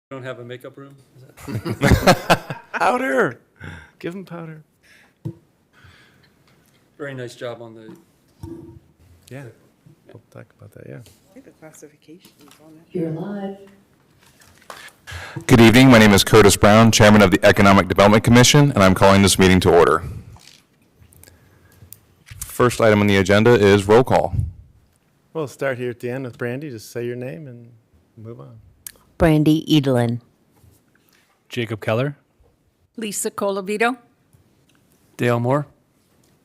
Don't have a makeup room? Is that Powder. Give him powder. very nice job on the, Yeah. We'll talk about that, yeah. I think the classification is on it. You're live. Good evening. My name is Curtis Brown, Chairman of the Economic Development Commission, and I'm calling this meeting to order. First item on the agenda is roll call. We'll start here at the end with Brandy. Just say your name and move on. Brandy Edelin. Jacob Keller. Lisa Colavito. Dale Moore.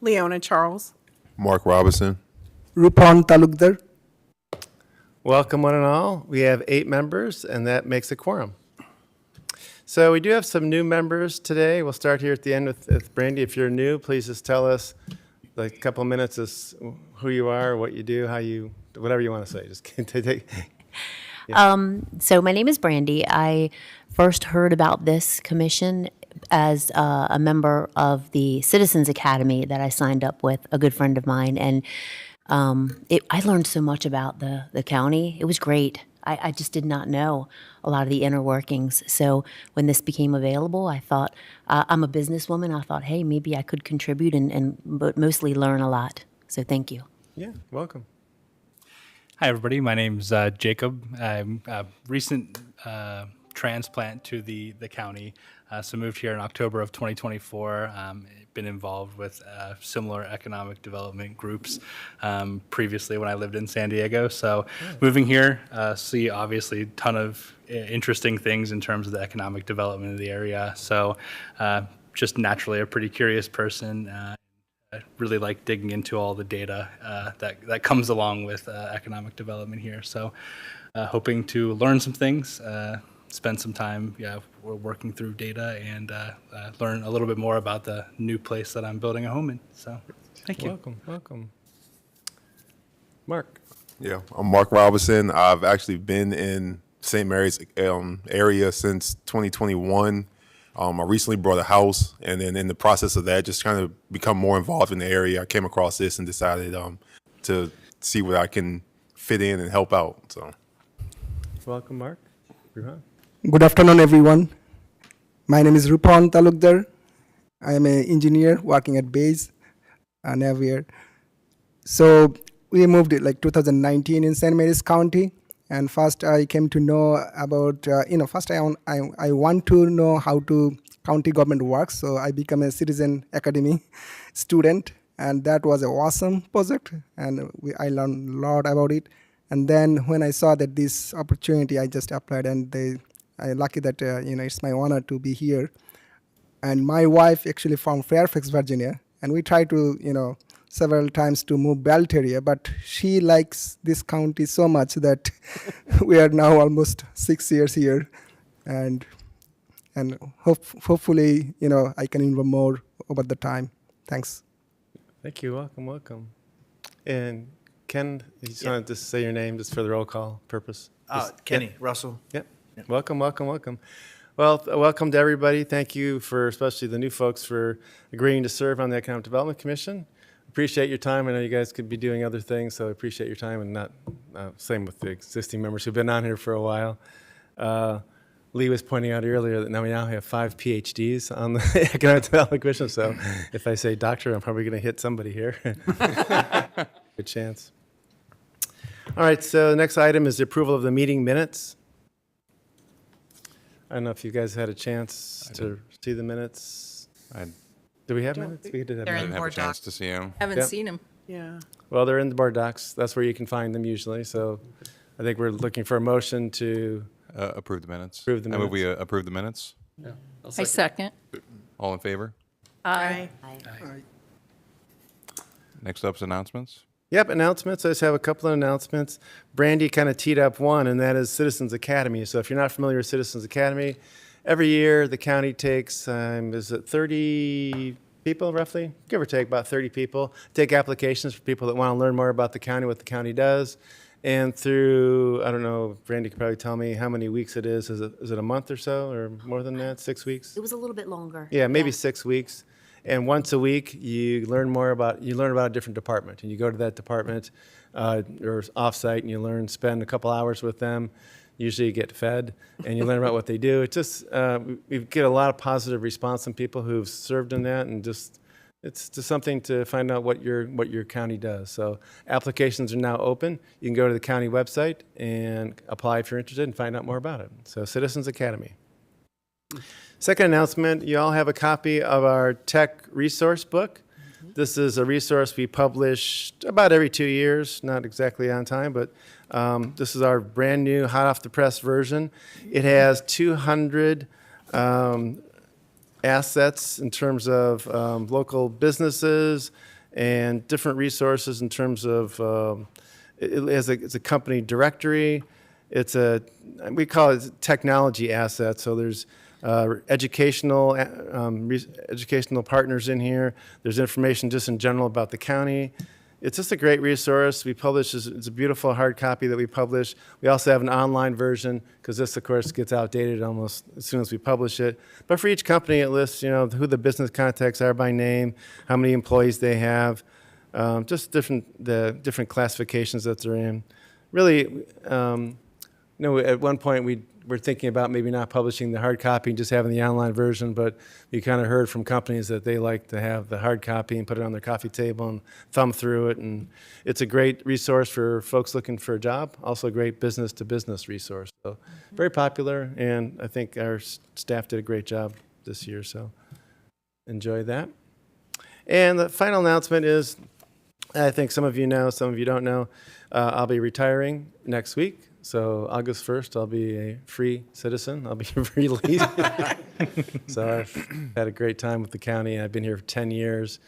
Leona Charles. Mark Robinson. Rupon Talukdar. Welcome, one and all. We have 8 members, and that makes a quorum. So we do have some new members today. We'll start here at the end with Brandy. If you're new, please just tell us, like a couple of minutes, is who you are, what you do, how you, whatever you want to say. Just take. So my name is Brandy. I first heard about this commission as a member of the Citizens Academy that I signed up with, a good friend of mine, and I learned so much about the county. It was great. I just did not know a lot of the inner workings. So when this became available, I thought, I'm a businesswoman. I thought, hey, maybe I could contribute but mostly learn a lot. So thank you. Yeah, welcome. Hi, everybody. My name's Jacob. I'm a recent transplant to the county. So moved here in October of 2024. Been involved with similar economic development groups previously when I lived in San Diego. So moving here, see obviously a ton of interesting things in terms of the economic development of the area. So just naturally a pretty curious person. I really like digging into all the data that comes along with economic development here. So hoping to learn some things, spend some time, we're working through data and learn a little bit more about the new place that I'm building a home in. So thank you. Welcome. Mark. Yeah, I'm Mark Robinson. I've actually been in St. Mary's area since 2021. I recently bought a house, and then in the process of that, just kind of become more involved in the area. I came across this and decided to see where I can fit in and help out. So, Welcome, Mark. Ruhan. Good afternoon, everyone. My name is Rupon Talukdar. I am an engineer working at Bays, Navier. So we moved it like 2019 in St. Mary's County. And first I came to know about, first I want to know how to county government works. So I became a Citizen Academy student. And that was an awesome project. And I learned a lot about it. And then when I saw that this opportunity, I just applied, and I'm lucky that it's my honor to be here. And my wife actually from Fairfax, Virginia, and we tried to several times to move Belt area, but she likes this county so much that we are now almost 6 years here, and hopefully I can involve more over the time. Thanks. Thank you. Welcome. And Ken, you just want to just say your name just for the roll call purpose? Kenny Russell. Yep. Welcome. Well, welcome to everybody. Thank you for, especially the new folks, for agreeing to serve on the Economic Development Commission. Appreciate your time. I know you guys could be doing other things, so I appreciate your time, and not same with the existing members who've been on here for a while. Lee was pointing out earlier that we now have 5 PhDs on the Economic Development Commission, so if I say doctor, I'm probably going to hit somebody here. Good chance. All right, so the next item is the approval of the meeting minutes. I don't know if you guys had a chance to see the minutes. Do we have minutes? We did have I minutes. didn't have a chance to see him. Haven't Yep. seen him. Yeah. Well, they're in the board docs. That's where you can find them usually. So I think we're looking for a motion to Approve the minutes. Approve the I move we minutes. approve the minutes. yeah. I'll I second. second. All in favor? Aye. Next up's announcements. Yep, announcements. I just have a couple of announcements. Brandy kind of teed up one, and that is Citizens Academy. So if you're not familiar with Citizens Academy, every year the county takes, is it 30 people roughly? Give or take about 30 people. Take applications for people that want to learn more about the county, what the county does. And through, I don't know, Brandy could probably tell me how many weeks it is. Is it a month or so, or more than that, 6 weeks? It was a little bit longer. Yeah, maybe 6 weeks. And once a week, you learn about a different department, and you go to that department or offsite, and spend a couple hours with them, Usually you get fed and you learn about what they do. It just, we get a lot of positive response from people who've served in that, and just, it's just something to find out what your county does. So applications are now open. You can go to the county website and apply if you're interested and find out more about it. So Citizens Academy. Second announcement, you all have a copy of our tech resource book. This is a resource we publish about every 2 years, not exactly on time, but this is our brand new hot off the press version. It has 200 assets in terms of local businesses and different resources in terms of, it's a company directory. We call it technology assets. So there's educational partners in here. There's information just in general about the county. It's just a great resource. We publish, it's a beautiful hard copy that we publish. We also have an online version, because this, of course, gets outdated almost as soon as we publish it. But for each company, it lists, who the business contacts are by name, how many employees they have, just the different classifications that they're in. Really, at one point we were thinking about maybe not publishing the hard copy and just having the online version, but we kind of heard from companies that they like to have the hard copy and put it on their coffee table and thumb through it. And it's a great resource for folks looking for a job, also a great business-to-business resource. So very popular, and I think our staff did a great job this year, so enjoy that. And the final announcement is, I think some of you know, some of you don't know, I'll be retiring next week. So August 1st, I'll be a free citizen. I'll be released. So I've had a great time with the county. I've been here for 10 years,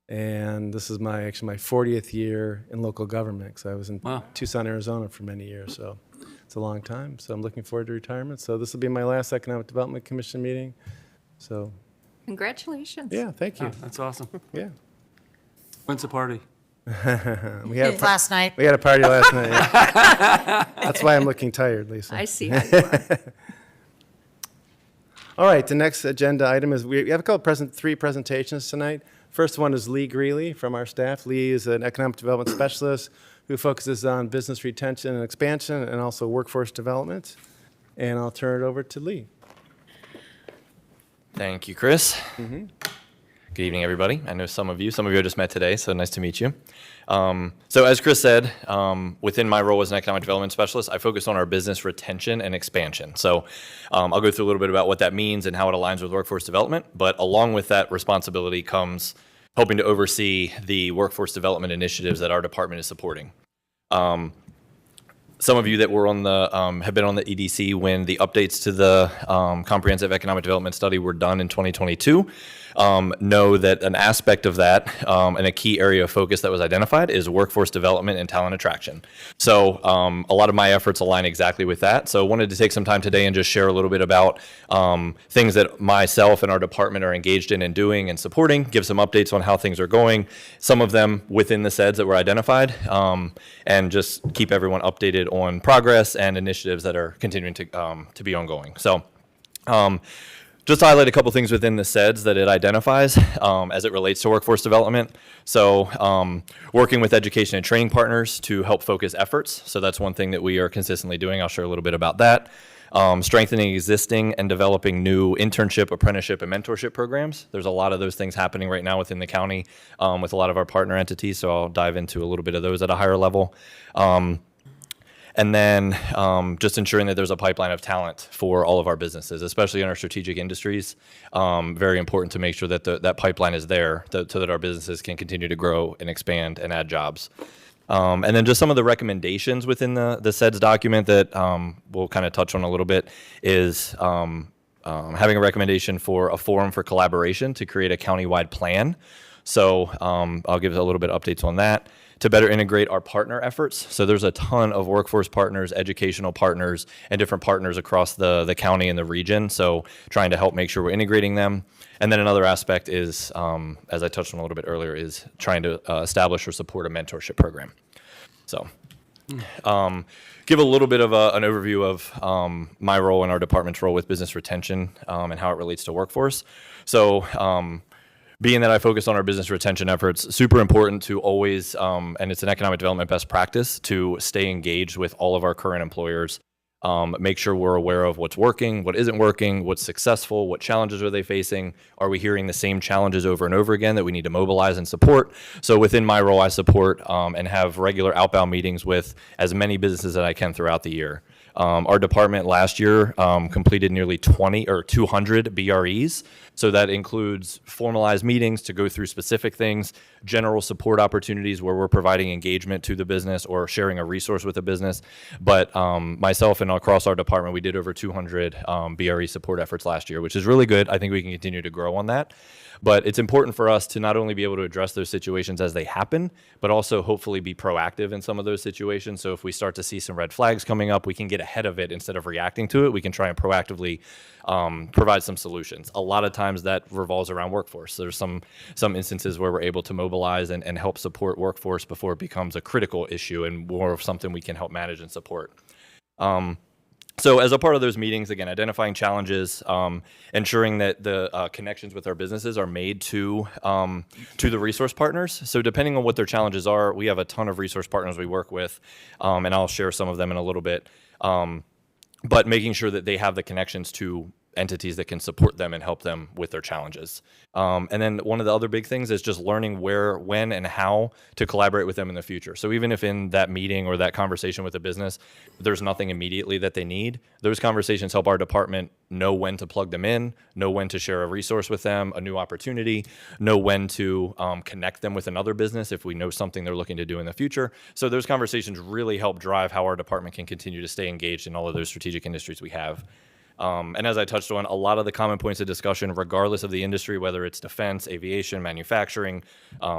and this is actually my 40th year in local government. So I was in Tucson, Arizona for many years, so it's a long time. So I'm looking forward to retirement. So this will be my last Economic Development Commission meeting. So Congratulations. yeah, thank you. Oh, that's awesome. Yeah. When's the party? We had a Last night. We had a party last night. Yeah. That's why I'm looking tired, Lisa. I see how you are. All right, the next agenda item is we have a couple three presentations tonight. First one is Lee Greeley from our staff. Lee is an economic development specialist who focuses on business retention and expansion and also workforce development. And I'll turn it over to Lee. Thank you, Chris. Good evening, everybody. I know some of you I just met today, so nice to meet you. So as Chris said, within my role as an economic development specialist, I focus on our business retention and expansion. So I'll go through a little bit about what that means and how it aligns with workforce development. But along with that responsibility comes helping to oversee the workforce development initiatives that our department is supporting. Some of you that were on the have been on the EDC when the updates to the comprehensive economic development study were done in 2022 know that an aspect of that and a key area of focus that was identified is workforce development and talent attraction. So a lot of my efforts align exactly with that. So I wanted to take some time today and just share a little bit about things that myself and our department are engaged in and doing and supporting, give some updates on how things are going, some of them within the SEDS that were identified, and just keep everyone updated on progress and initiatives that are continuing to be ongoing. So just to highlight a couple things within the SEDS that it identifies as it relates to workforce development. So working with education and training partners to help focus efforts. So that's one thing that we are consistently doing. I'll share a little bit about that. Strengthening existing and developing new internship, apprenticeship, and mentorship programs. There's a lot of those things happening right now within the county with a lot of our partner entities. So I'll dive into a little bit of those at a higher level. And then just ensuring that there's a pipeline of talent for all of our businesses, especially in our strategic industries. Very important to make sure that that pipeline is there so that our businesses can continue to grow and expand and add jobs. And then just some of the recommendations within the SEDS document that we'll kind of touch on a little bit is having a recommendation for a forum for collaboration to create a countywide plan. So I'll give a little bit of updates on that. To better integrate our partner efforts. So there's a ton of workforce partners, educational partners, and different partners across the county and the region. So trying to help make sure we're integrating them. And then another aspect is, as I touched on a little bit earlier, is trying to establish or support a mentorship program. So give a little bit of an overview of my role and our department's role with business retention and how it relates to workforce. So being that I focus on our business retention efforts, super important to always, and it's an economic development best practice, to stay engaged with all of our current employers make sure we're aware of what's working, what isn't working, what's successful, what challenges are they facing, are we hearing the same challenges over and over again that we need to mobilize and support. So within my role, I support and have regular outbound meetings with as many businesses as I can throughout the year. Our department last year completed nearly 200 BREs. So that includes formalized meetings to go through specific things, general support opportunities where we're providing engagement to the business or sharing a resource with a business. But myself and across our department, we did over 200 BRE support efforts last year, which is really good. I think we can continue to grow on that. But it's important for us to not only be able to address those situations as they happen, but also hopefully be proactive in some of those situations. So if we start to see some red flags coming up, we can get ahead of it instead of reacting to it. We can try and proactively provide some solutions. A lot of times that revolves around workforce. There's some instances where we're able to mobilize and help support workforce before it becomes a critical issue and more of something we can help manage and support. So as a part of those meetings, again, identifying challenges, ensuring that the connections with our businesses are made to the resource partners. So depending on what their challenges are, we have a ton of resource partners we work with, and I'll share some of them in a little bit. But making sure that they have the connections to entities that can support them and help them with their challenges. And then one of the other big things is just learning where, when, and how to collaborate with them in the future. So even if in that meeting or that conversation with a business, there's nothing immediately that they need, those conversations help our department know when to plug them in, know when to share a resource with them, a new opportunity, know when to connect them with another business if we know something they're looking to do in the future. So those conversations really help drive how our department can continue to stay engaged in all of those strategic industries we have. And as I touched on, a lot of the common points of discussion, regardless of the industry, whether it's defense, aviation, manufacturing,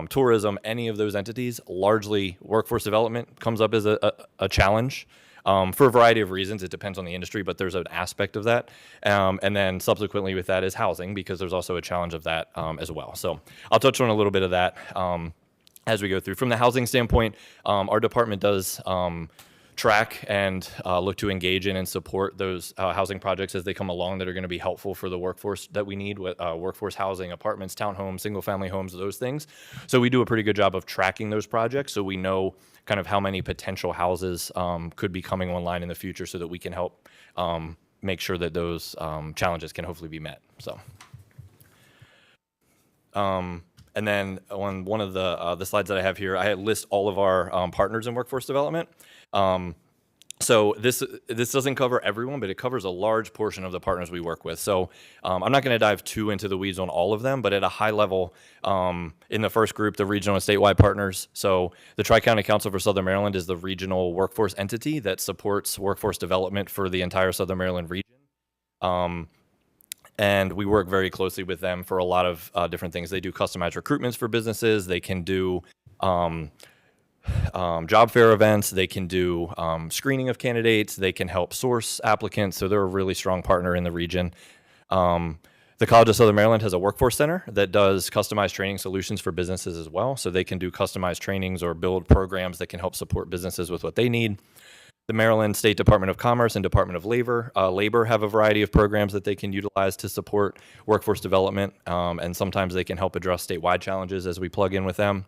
tourism, any of those entities, largely workforce development comes up as a challenge for a variety of reasons. It depends on the industry, but there's an aspect of that. And then subsequently with that is housing, because there's also a challenge of that as well. So I'll touch on a little bit of that as we go through. From the housing standpoint, our department does track and look to engage in and support those housing projects as they come along that are going to be helpful for the workforce that we need, with workforce housing, apartments, townhomes, single-family homes, those things. So we do a pretty good job of tracking those projects, so we know kind of how many potential houses could be coming online in the future, so that we can help make sure that those challenges can hopefully be met. So. And then on one of the slides that I have here, I list all of our partners in workforce development. So this doesn't cover everyone, but it covers a large portion of the partners we work with. So I'm not going to dive too into the weeds on all of them, but at a high level, in the first group, the regional and statewide partners. So the Tri-County Council for Southern Maryland is the regional workforce entity that supports workforce development for the entire Southern Maryland region. And we work very closely with them for a lot of different things. They do customized recruitments for businesses. They can do job fair events. They can do screening of candidates. They can help source applicants. So they're a really strong partner in the region. The College of Southern Maryland has a workforce center that does customized training solutions for businesses as well. So they can do customized trainings or build programs that can help support businesses with what they need. The Maryland State Department of Commerce and Department of Labor have a variety of programs that they can utilize to support workforce development, and sometimes they can help address statewide challenges as we plug in with them.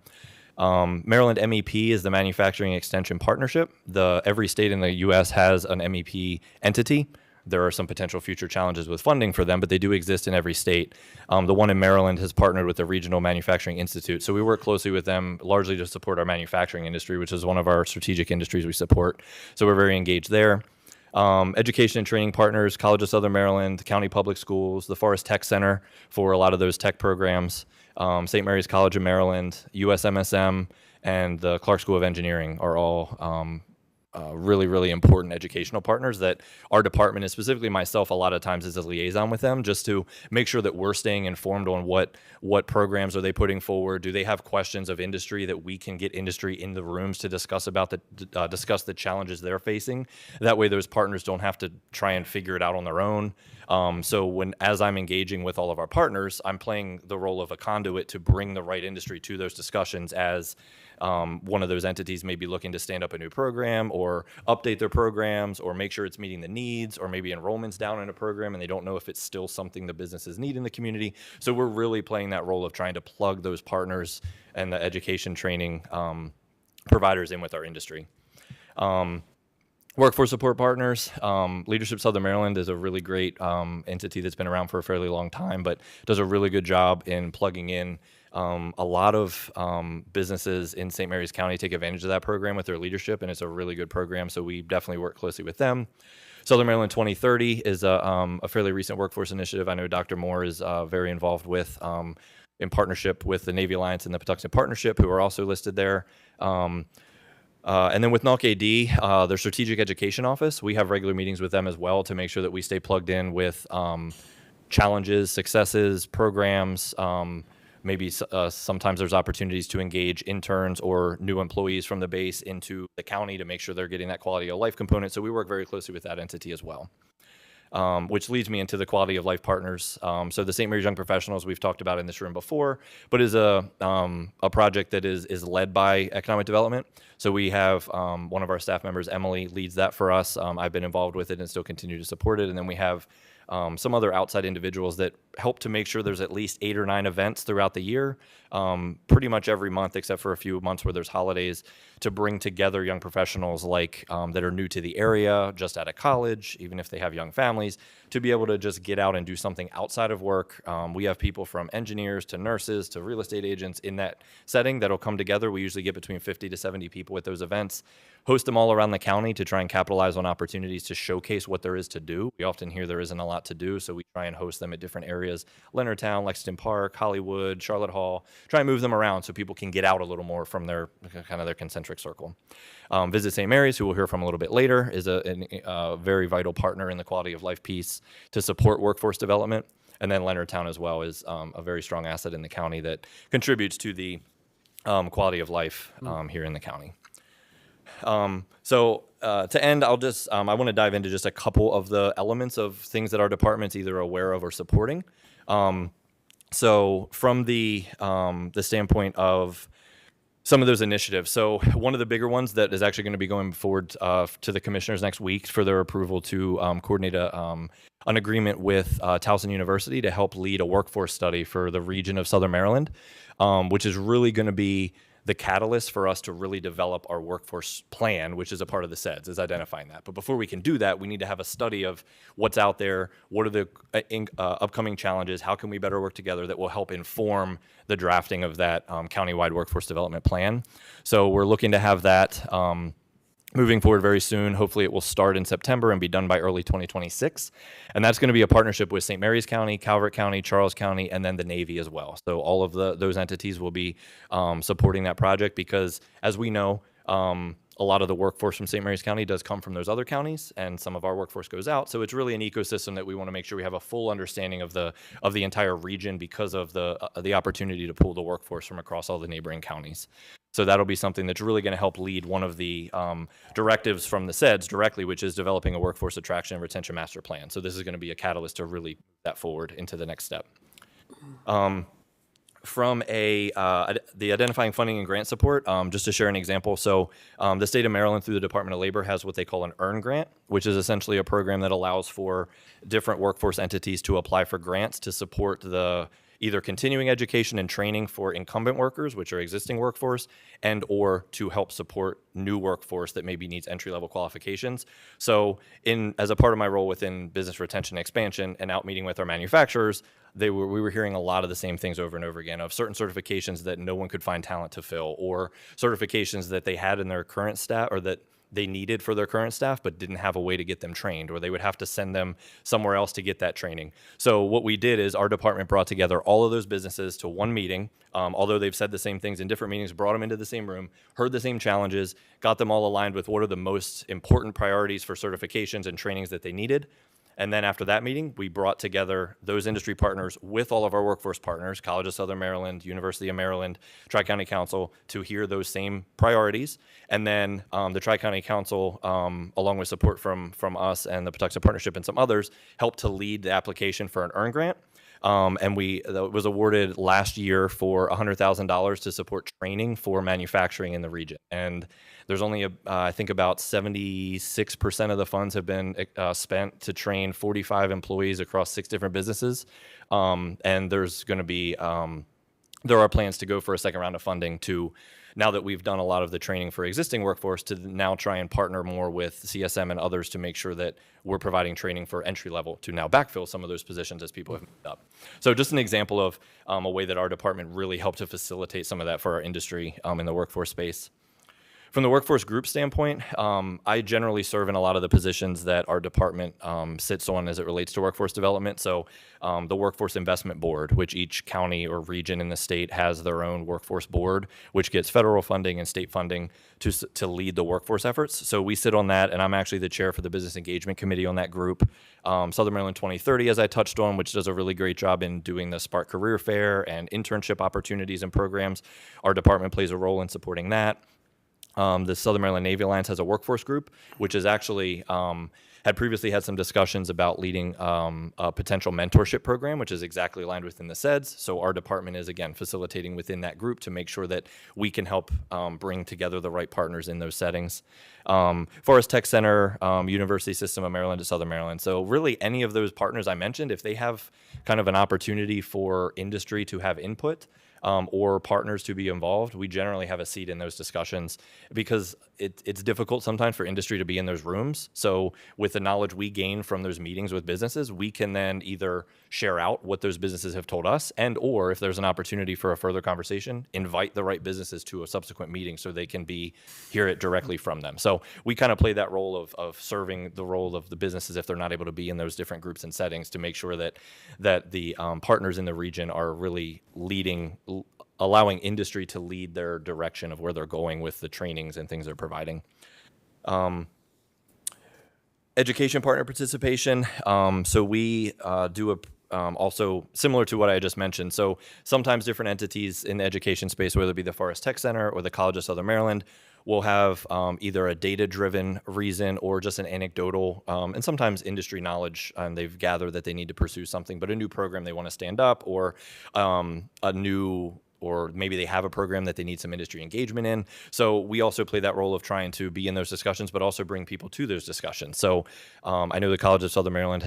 Maryland MEP is the Manufacturing Extension Partnership. Every state in the U.S. has an MEP entity. There are some potential future challenges with funding for them, but they do exist in every state. The one in Maryland has partnered with the Regional Manufacturing Institute. So we work closely with them largely to support our manufacturing industry, which is one of our strategic industries we support. So we're very engaged there. Education and training partners, College of Southern Maryland, County Public Schools, the Forest Tech Center for a lot of those tech programs, St. Mary's College of Maryland, USMSM, and the Clark School of Engineering are all really, really important educational partners that our department, and specifically myself, a lot of times is a liaison with them just to make sure that we're staying informed on what programs are they putting forward. Do they have questions of industry that we can get industry in the rooms to discuss discuss the challenges they're facing? That way those partners don't have to try and figure it out on their own. So as I'm engaging with all of our partners, I'm playing the role of a conduit to bring the right industry to those discussions as one of those entities may be looking to stand up a new program or update their programs or make sure it's meeting the needs, or maybe enrollment's down in a program and they don't know if it's still something the businesses need in the community. So we're really playing that role of trying to plug those partners and the education training providers in with our industry. Workforce Support Partners, Leadership Southern Maryland is a really great entity that's been around for a fairly long time, but does a really good job in plugging in. A lot of businesses in St. Mary's County take advantage of that program with their leadership, and it's a really good program, so we definitely work closely with them. Southern Maryland 2030 is a fairly recent workforce initiative I know Dr. Moore is very involved with in partnership with the Navy Alliance and the Patuxent Partnership, who are also listed there. And then with NALC AD, their strategic education office, we have regular meetings with them as well to make sure that we stay plugged in with challenges, successes, programs. Maybe sometimes there's opportunities to engage interns or new employees from the base into the county to make sure they're getting that quality of life component. So we work very closely with that entity as well. Which leads me into the quality of life partners. So the St. Mary's Young Professionals we've talked about in this room before, but is a project that is led by economic development. So we have one of our staff members, Emily, leads that for us. I've been involved with it and still continue to support it. And then we have some other outside individuals that help to make sure there's at least 8 or 9 events throughout the year, pretty much every month except for a few months where there's holidays, to bring together young professionals like that are new to the area, just out of college, even if they have young families, to be able to just get out and do something outside of work. We have people from engineers to nurses to real estate agents in that setting that'll come together. We usually get between 50 to 70 people at those events, host them all around the county to try and capitalize on opportunities to showcase what there is to do. We often hear there isn't a lot to do, so we try and host them at different areas: Leonardtown, Lexington Park, Hollywood, Charlotte Hall. Try and move them around so people can get out a little more from their kind of their concentric circle. Visit St. Mary's, who we'll hear from a little bit later, is a very vital partner in the quality of life piece to support workforce development. And then Leonardtown as well is a very strong asset in the county that contributes to the quality of life here in the county. So to end, I'll just, I want to dive into just a couple of the elements of things that our department's either aware of or supporting. So from the standpoint of some of those initiatives. So one of the bigger ones that is actually going to be going forward to the commissioners next week for their approval to coordinate an agreement with Towson University to help lead a workforce study for the region of Southern Maryland, which is really going to be the catalyst for us to really develop our workforce plan, which is a part of the SEDS, is identifying that. But before we can do that, we need to have a study of what's out there, what are the upcoming challenges, how can we better work together that will help inform the drafting of that countywide workforce development plan. So we're looking to have that moving forward very soon. Hopefully it will start in September and be done by early 2026. And that's going to be a partnership with St. Mary's County, Calvert County, Charles County, and then the Navy as well. So all of those entities will be supporting that project because, as we know, a lot of the workforce from St. Mary's County does come from those other counties, and some of our workforce goes out. So it's really an ecosystem that we want to make sure we have a full understanding of the entire region because of the opportunity to pool the workforce from across all the neighboring counties. So that'll be something that's really going to help lead one of the directives from the SEDS directly, which is developing a workforce attraction and retention master plan. So this is going to be a catalyst to really move that forward into the next step. From the identifying funding and grant support, just to share an example. So the state of Maryland through the Department of Labor has what they call an EARN grant, which is essentially a program that allows for different workforce entities to apply for grants to support the either continuing education and training for incumbent workers, which are existing workforce, and or to help support new workforce that maybe needs entry-level qualifications. So as a part of my role within business retention and expansion and out meeting with our manufacturers, we were hearing a lot of the same things over and over again of certain certifications that no one could find talent to fill, or certifications that they had in their current staff or that they needed for their current staff but didn't have a way to get them trained, or they would have to send them somewhere else to get that training. So what we did is our department brought together all of those businesses to one meeting, although they've said the same things in different meetings, brought them into the same room, heard the same challenges, got them all aligned with what are the most important priorities for certifications and trainings that they needed. And then after that meeting, we brought together those industry partners with all of our workforce partners, College of Southern Maryland, University of Maryland, Tri-County Council, to hear those same priorities. And then the Tri-County Council, along with support from us and the Patuxent Partnership and some others, helped to lead the application for an EARN grant. And it was awarded last year for $100,000 to support training for manufacturing in the region. And there's only, I think about 76% of the funds have been spent to train 45 employees across 6 different businesses. And there's going to be, there are plans to go for a second round of funding to now that we've done a lot of the training for existing workforce, to now try and partner more with CSM and others to make sure that we're providing training for entry level to now backfill some of those positions as people have moved up. So just an example of a way that our department really helped to facilitate some of that for our industry in the workforce space. From the workforce group standpoint, I generally serve in a lot of the positions that our department sits on as it relates to workforce development. So the Workforce Investment Board, which each county or region in the state has their own workforce board, which gets federal funding and state funding to lead the workforce efforts. So we sit on that, and I'm actually the chair for the Business Engagement Committee on that group. Southern Maryland 2030, as I touched on, which does a really great job in doing the Spark Career Fair and internship opportunities and programs. Our department plays a role in supporting that. The Southern Maryland Navy Alliance has a workforce group, which is actually had previously had some discussions about leading a potential mentorship program, which is exactly aligned within the SEDS. So our department is, again, facilitating within that group to make sure that we can help bring together the right partners in those settings. Forest Tech Center, University System of Maryland to Southern Maryland. So really any of those partners I mentioned, if they have kind of an opportunity for industry to have input, or partners to be involved, we generally have a seat in those discussions because it's difficult sometimes for industry to be in those rooms. So with the knowledge we gain from those meetings with businesses, we can then either share out what those businesses have told us, and or if there's an opportunity for a further conversation, invite the right businesses to a subsequent meeting so they can hear it directly from them. So we kind of play that role of serving the role of the businesses if they're not able to be in those different groups and settings to make sure that the partners in the region are really allowing industry to lead their direction of where they're going with the trainings and things they're providing. Education partner participation. So we do also similar to what I just mentioned. So sometimes different entities in the education space, whether it be the Forest Tech Center or the College of Southern Maryland, will have either a data-driven reason or just an anecdotal, and sometimes industry knowledge, and they've gathered that they need to pursue something, but a new program they want to stand up, or or maybe they have a program that they need some industry engagement in. So we also play that role of trying to be in those discussions, but also bring people to those discussions. So I know the College of Southern Maryland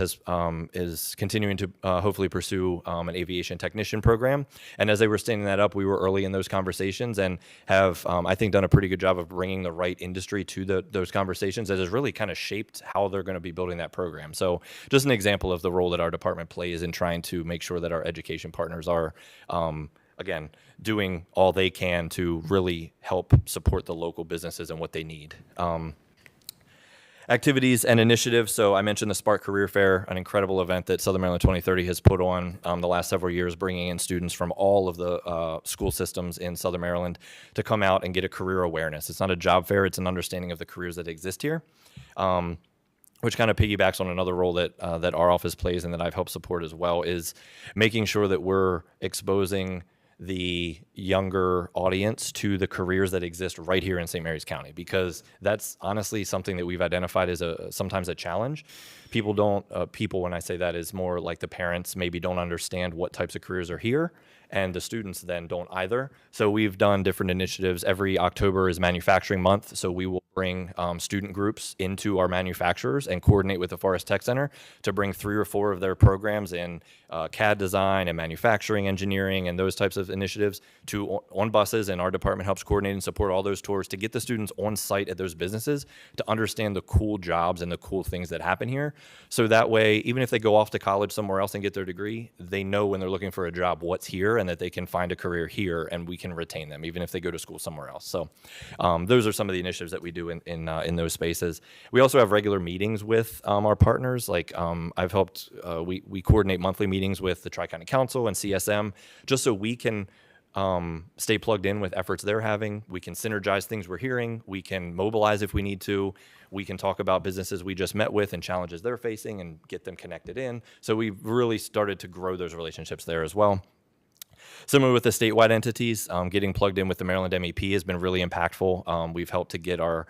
is continuing to hopefully pursue an aviation technician program. And as they were standing that up, we were early in those conversations and have, I think, done a pretty good job of bringing the right industry to those conversations that has really kind of shaped how they're going to be building that program. So just an example of the role that our department plays in trying to make sure that our education partners are again, doing all they can to really help support the local businesses and what they need. Activities and initiatives. So I mentioned the Spark Career Fair, an incredible event that Southern Maryland 2030 has put on the last several years, bringing in students from all of the school systems in Southern Maryland to come out and get a career awareness. It's not a job fair, it's an understanding of the careers that exist here. Which kind of piggybacks on another role that our office plays and that I've helped support as well, is making sure that we're exposing the younger audience to the careers that exist right here in St. Mary's County, because that's honestly something that we've identified as sometimes a challenge. People when I say that, is more like the parents maybe don't understand what types of careers are here, and the students then don't either. So we've done different initiatives. Every October is manufacturing month, so we will bring student groups into our manufacturers and coordinate with the Forest Tech Center to bring 3 or 4 of their programs in CAD design and manufacturing engineering and those types of initiatives on buses, and our department helps coordinate and support all those tours to get the students on site at those businesses to understand the cool jobs and the cool things that happen here. So that way, even if they go off to college somewhere else and get their degree, they know when they're looking for a job what's here and that they can find a career here, and we can retain them even if they go to school somewhere else. So those are some of the initiatives that we do in those spaces. We also have regular meetings with our partners. Like I've helped, we coordinate monthly meetings with the Tri-County Council and CSM, just so we can stay plugged in with efforts they're having. We can synergize things we're hearing. We can mobilize if we need to. We can talk about businesses we just met with and challenges they're facing and get them connected in. So we've really started to grow those relationships there as well. Similar with the statewide entities, getting plugged in with the Maryland MEP has been really impactful. We've helped to get our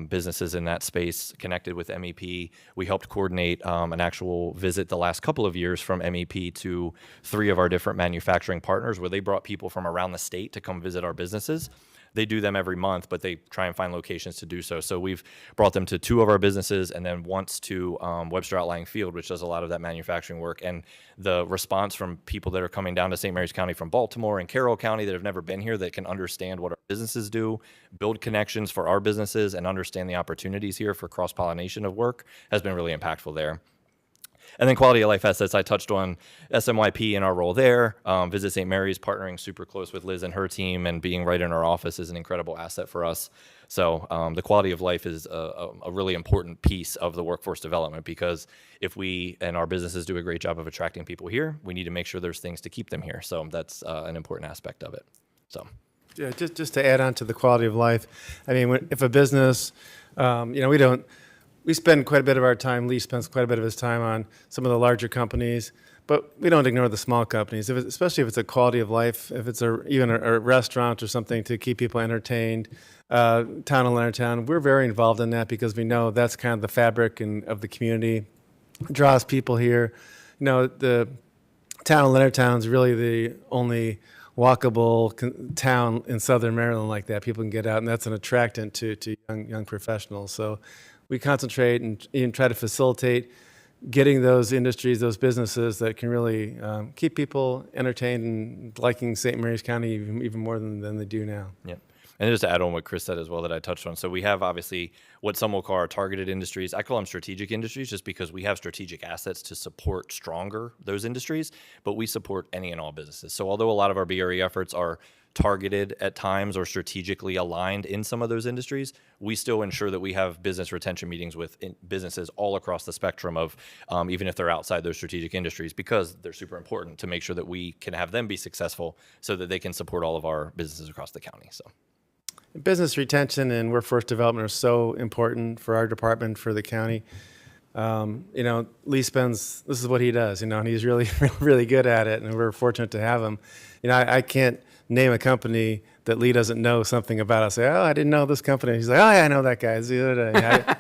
businesses in that space connected with MEP. We helped coordinate an actual visit the last couple of years from MEP to 3 of our different manufacturing partners, where they brought people from around the state to come visit our businesses. they do them every month, but they try and find locations to do so. So we've brought them to 2 of our businesses and then once to Webster Outlying Field, which does a lot of that manufacturing work. And the response from people that are coming down to St. Mary's County from Baltimore and Carroll County that have never been here, that can understand what our businesses do, build connections for our businesses, and understand the opportunities here for cross-pollination of work has been really impactful there. And then quality of life assets, I touched on SMYP and our role there. Visit St. Mary's, partnering super close with Liz and her team and being right in our office is an incredible asset for us. So the quality of life is a really important piece of the workforce development, because if we and our businesses do a great job of attracting people here, we need to make sure there's things to keep them here. So that's an important aspect of it. So. Yeah, just to add on to the quality of life, I mean, if a business, we spend quite a bit of our time, Lee spends quite a bit of his time on some of the larger companies, but we don't ignore the small companies, especially if it's a quality of life, if it's even a restaurant or something to keep people entertained. Town of Leonardtown, we're very involved in that because we know that's kind of the fabric of the community, draws people here. The town of Leonardtown is really the only walkable town in Southern Maryland like that. People can get out, and that's an attractant to young professionals. So we concentrate and even try to facilitate getting those industries, those businesses that can really keep people entertained and liking St. Mary's County even more than they do now. Yep. And just to add on what Chris said as well that I touched on. So we have obviously what some will call our targeted industries. I call them strategic industries just because we have strategic assets to support stronger those industries, but we support any and all businesses. So although a lot of our BRE efforts are targeted at times or strategically aligned in some of those industries, we still ensure that we have business retention meetings with businesses all across the spectrum of, even if they're outside those strategic industries, because they're super important to make sure that we can have them be successful so that they can support all of our businesses across the county. So. Business retention and workforce development are so important for our department, for the county. Lee spends, this is what he does, and he's really, really good at it, and we're fortunate to have him. I can't name a company that Lee doesn't know something about. I say, I didn't know this company. He's like, oh yeah, I know that guy.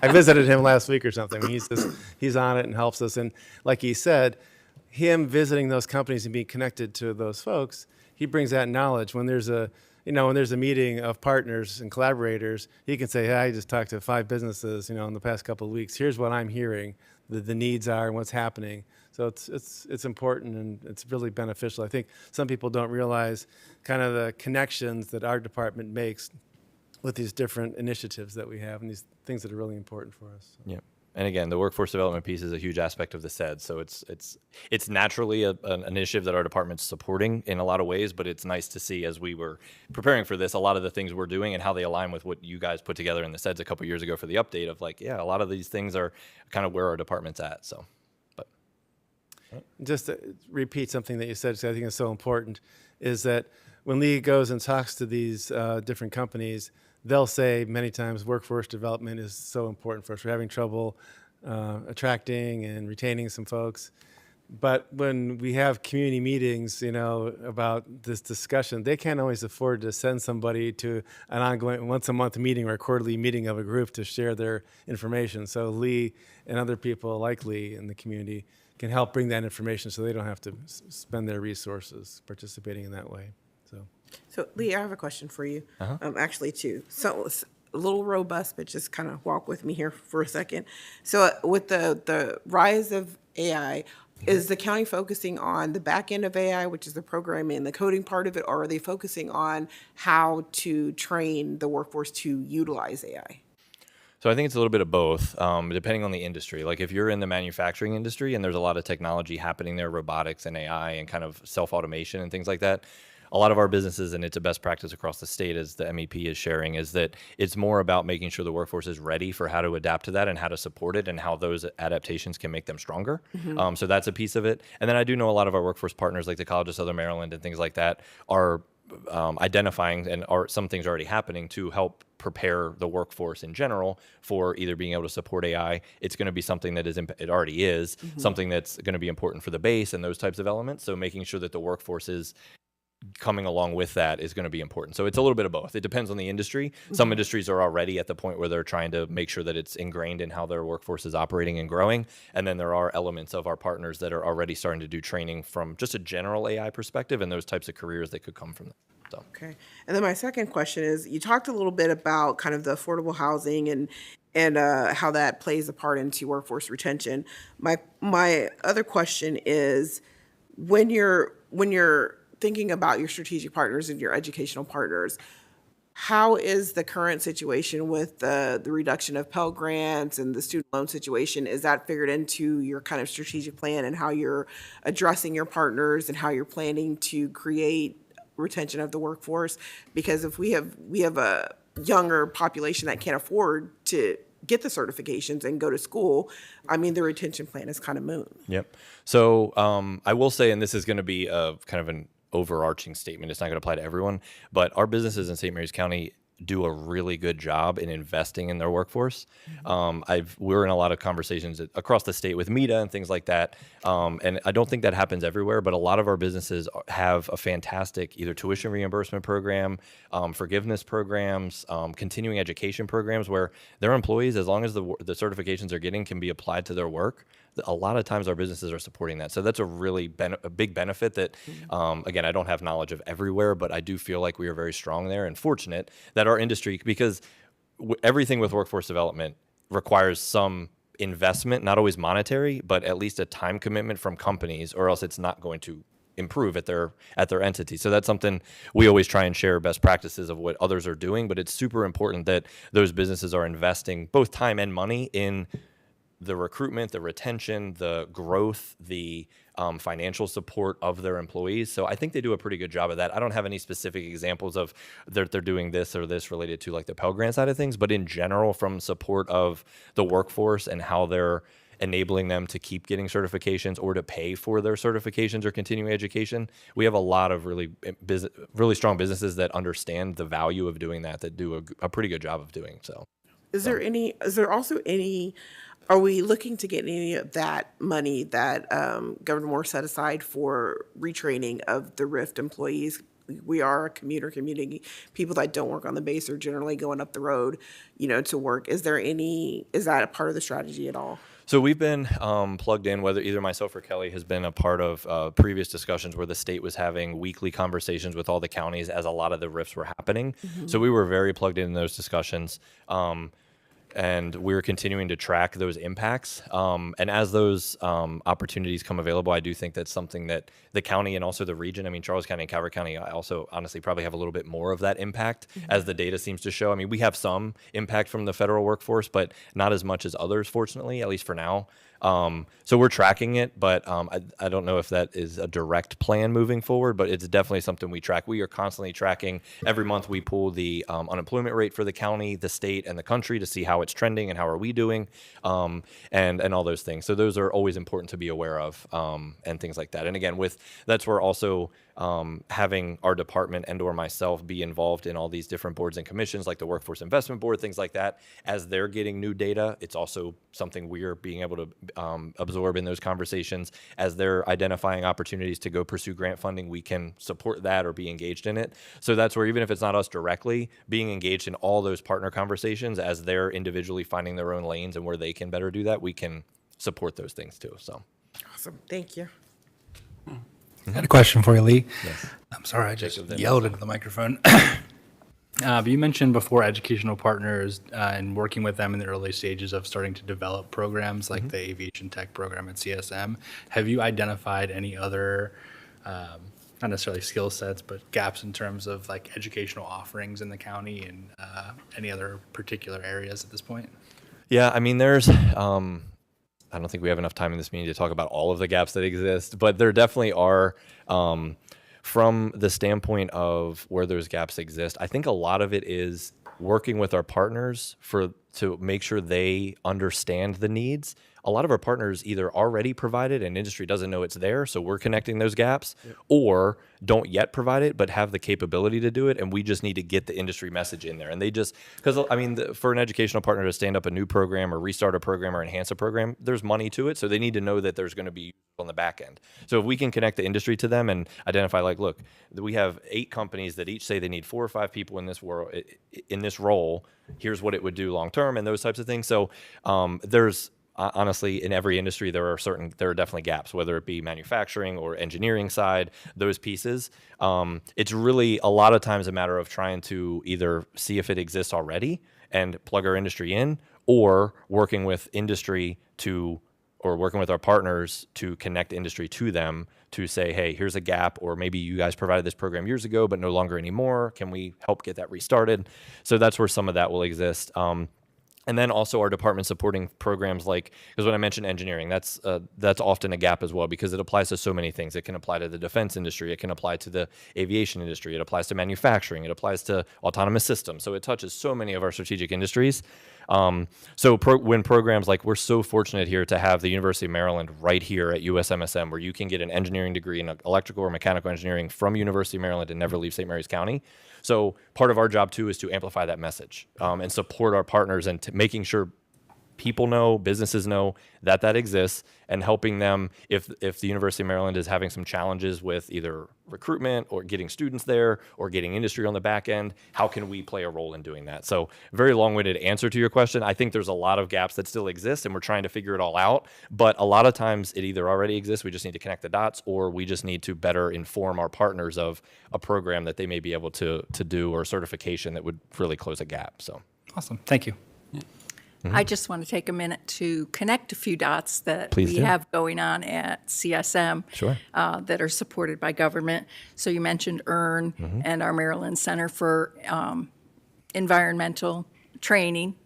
I visited him last week or something. He's on it and helps us. And like he said, him visiting those companies and being connected to those folks, he brings that knowledge. When there's a meeting of partners and collaborators, he can say, hey, I just talked to 5 businesses, in the past couple of weeks. Here's what I'm hearing, the needs are and what's happening. So it's important and it's really beneficial. I think some people don't realize kind of the connections that our department makes with these different initiatives that we have and these things that are really important for us. Yeah. And again, the workforce development piece is a huge aspect of the SED. So it's naturally an initiative that our department's supporting in a lot of ways, but it's nice to see as we were preparing for this, a lot of the things we're doing and how they align with what you guys put together in the SEDs a couple years ago for the update of a lot of these things are kind of where our department's at. So, but. Just to repeat something that you said, because I think it's so important, is that when Lee goes and talks to these different companies, they'll say many times workforce development is so important for us. We're having trouble attracting and retaining some folks. But when we have community meetings, about this discussion, they can't always afford to send somebody to an ongoing once-a-month meeting or a quarterly meeting of a group to share their information. So Lee and other people like Lee in the community can help bring that information so they don't have to spend their resources participating in that way. So, Lee, I have a question for you, actually, too. So, it's a little robust, but just kind of walk with me here for a second. So, with the rise of AI, is the county focusing on the back end of AI, which is the programming and the coding part of it, or are they focusing on how to train the workforce to utilize AI? So I think it's a little bit of both, depending on the industry. Like if you're in the manufacturing industry and there's a lot of technology happening there, robotics and AI and kind of self-automation and things like that, a lot of our businesses, and it's a best practice across the state as the MEP is sharing, is that it's more about making sure the workforce is ready for how to adapt to that and how to support it and how those adaptations can make them stronger. So that's a piece of it. And then I do know a lot of our workforce partners like the College of Southern Maryland and things like that are identifying and some things already happening to help prepare the workforce in general for either being able to support AI. It's going to be something that it already is, something that's going to be important for the base and those types of elements. So making sure that the workforce is coming along with that is going to be important. So it's a little bit of both. It depends on the industry. Some industries are already at the point where they're trying to make sure that it's ingrained in how their workforce is operating and growing. And then there are elements of our partners that are already starting to do training from just a general AI perspective and those types of careers that could come from that. So. Okay. And then my second question is, you talked a little bit about kind of the affordable housing and how that plays a part into workforce retention. My other question is, when you're thinking about your strategic partners and your educational partners, how is the current situation with the reduction of Pell Grants and the student loan situation? Is that figured into your kind of strategic plan and how you're addressing your partners and how you're planning to create retention of the workforce? Because if we have a younger population that can't afford to get the certifications and go to school, I mean, the retention plan is kind of moot. Yep. So I will say, and this is going to be a kind of an overarching statement, it's not going to apply to everyone, but our businesses in St. Mary's County do a really good job in investing in their workforce. We're in a lot of conversations across the state with META and things like that. And I don't think that happens everywhere, but a lot of our businesses have a fantastic either tuition reimbursement program, forgiveness programs, continuing education programs where their employees, as long as the certifications they're getting can be applied to their work, a lot of times our businesses are supporting that. So that's a really a big benefit that, again, I don't have knowledge of everywhere, but I do feel like we are very strong there and fortunate that our industry, because everything with workforce development requires some investment, not always monetary, but at least a time commitment from companies, or else it's not going to improve at their entity. So that's something we always try and share best practices of what others are doing, but it's super important that those businesses are investing both time and money in the recruitment, the retention, the growth, the financial support of their employees. So I think they do a pretty good job of that. I don't have any specific examples of they're doing this or this related to like the Pell Grant side of things, but in general, from support of the workforce and how they're enabling them to keep getting certifications or to pay for their certifications or continuing education, we have a lot of really strong businesses that understand the value of doing that do a pretty good job of doing so. Is there also any, are we looking to get any of that money that Governor Moore set aside for retraining of the RIFT employees? We are a commuter community. People that don't work on the base are generally going up the road, to work. Is that a part of the strategy at all? So we've been plugged in, whether either myself or Kelly has been a part of previous discussions where the state was having weekly conversations with all the counties as a lot of the RIFs were happening. Mm-hmm. So we were very plugged in those discussions. And we're continuing to track those impacts. And as those opportunities come available, I do think that's something that the county and also the region, I mean, Charles County and Calvert County, I also honestly probably have a little bit more of that impact as the data seems to show. I mean, we have some impact from the federal workforce, but not as much as others, fortunately, at least for now. So we're tracking it, but I don't know if that is a direct plan moving forward, but it's definitely something we track. We are constantly tracking. Every month we pull the unemployment rate for the county, the state, and the country to see how it's trending and how are we doing, and all those things. So those are always important to be aware of, and things like that. And again, that's where also having our department and or myself be involved in all these different boards and commissions like the Workforce Investment Board, things like that. As they're getting new data, it's also something we're being able to absorb in those conversations. As they're identifying opportunities to go pursue grant funding, we can support that or be engaged in it. So that's where, even if it's not us directly, being engaged in all those partner conversations as they're individually finding their own lanes and where they can better do that, we can support those things too. So Awesome. Thank you. I had a question for you, Lee. Yes. I'm sorry, I just yelled into the microphone. But you mentioned before educational partners and working with them in the early stages of starting to develop programs like the Aviation Tech program at CSM. Have you identified any other, not necessarily skill sets, but gaps in terms of like educational offerings in the county and any other particular areas at this point? yeah, I mean, there's I don't think we have enough time in this meeting to talk about all of the gaps that exist, but there definitely are. From the standpoint of where those gaps exist, I think a lot of it is working with our partners to make sure they understand the needs, a lot of our partners either already provide it and industry doesn't know it's there, so we're connecting those gaps, or don't yet provide it but have the capability to do it, and we just need to get the industry message in there. And they just, because I mean, for an educational partner to stand up a new program or restart a program or enhance a program, there's money to it, so they need to know that there's going to be on the back end. So if we can connect the industry to them and identify, like, look, we have 8 companies that each say they need 4 or 5 people in this world, in this role, here's what it would do long term, and those types of things. So there's honestly, in every industry, there are definitely gaps, whether it be manufacturing or engineering side, those pieces. It's really a lot of times a matter of trying to either see if it exists already and plug our industry in, or working with industry or working with our partners to connect industry to them to say, hey, here's a gap, or maybe you guys provided this program years ago, but no longer anymore. Can we help get that restarted? So that's where some of that will exist. And then also our department supporting programs like, because when I mentioned engineering, that's often a gap as well, because it applies to so many things. It can apply to the defense industry. It can apply to the aviation industry. It applies to manufacturing. It applies to autonomous systems. So it touches so many of our strategic industries. When programs, like, we're so fortunate here to have the University of Maryland right here at USMSM, where you can get an engineering degree in electrical or mechanical engineering from University of Maryland and never leave St. Mary's County. So part of our job too is to amplify that message and support our partners and making sure people know, businesses know that exists, and helping them if the University of Maryland is having some challenges with either recruitment or getting students there or getting industry on the back end, how can we play a role in doing that? So very long-winded answer to your question. I think there's a lot of gaps that still exist, and we're trying to figure it all out. But a lot of times it either already exists, we just need to connect the dots, or we just need to better inform our partners of a program that they may be able to do, or certification that would really close a gap. So Awesome. Thank you. I just want to take a minute to connect a few dots that Please we do. have going on at CSM Sure. that are supported by government. So you mentioned EARN and our Maryland Center for Environmental Training,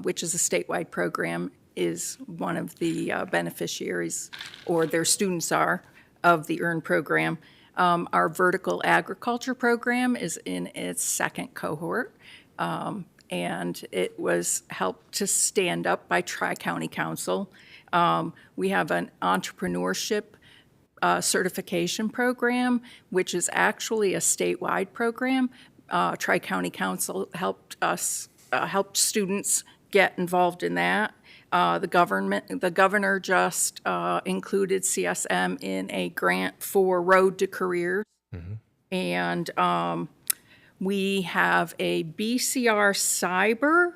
which is a statewide program, is one of the beneficiaries, or their students are, of the EARN program. Our vertical agriculture program is in its 2nd cohort. And it was helped to stand up by Tri-County Council. We have an entrepreneurship certification program, which is actually a statewide program. Tri-County Council helped students get involved in that. The governor just included CSM in a grant for Road to Careers. And we have a BCR Cyber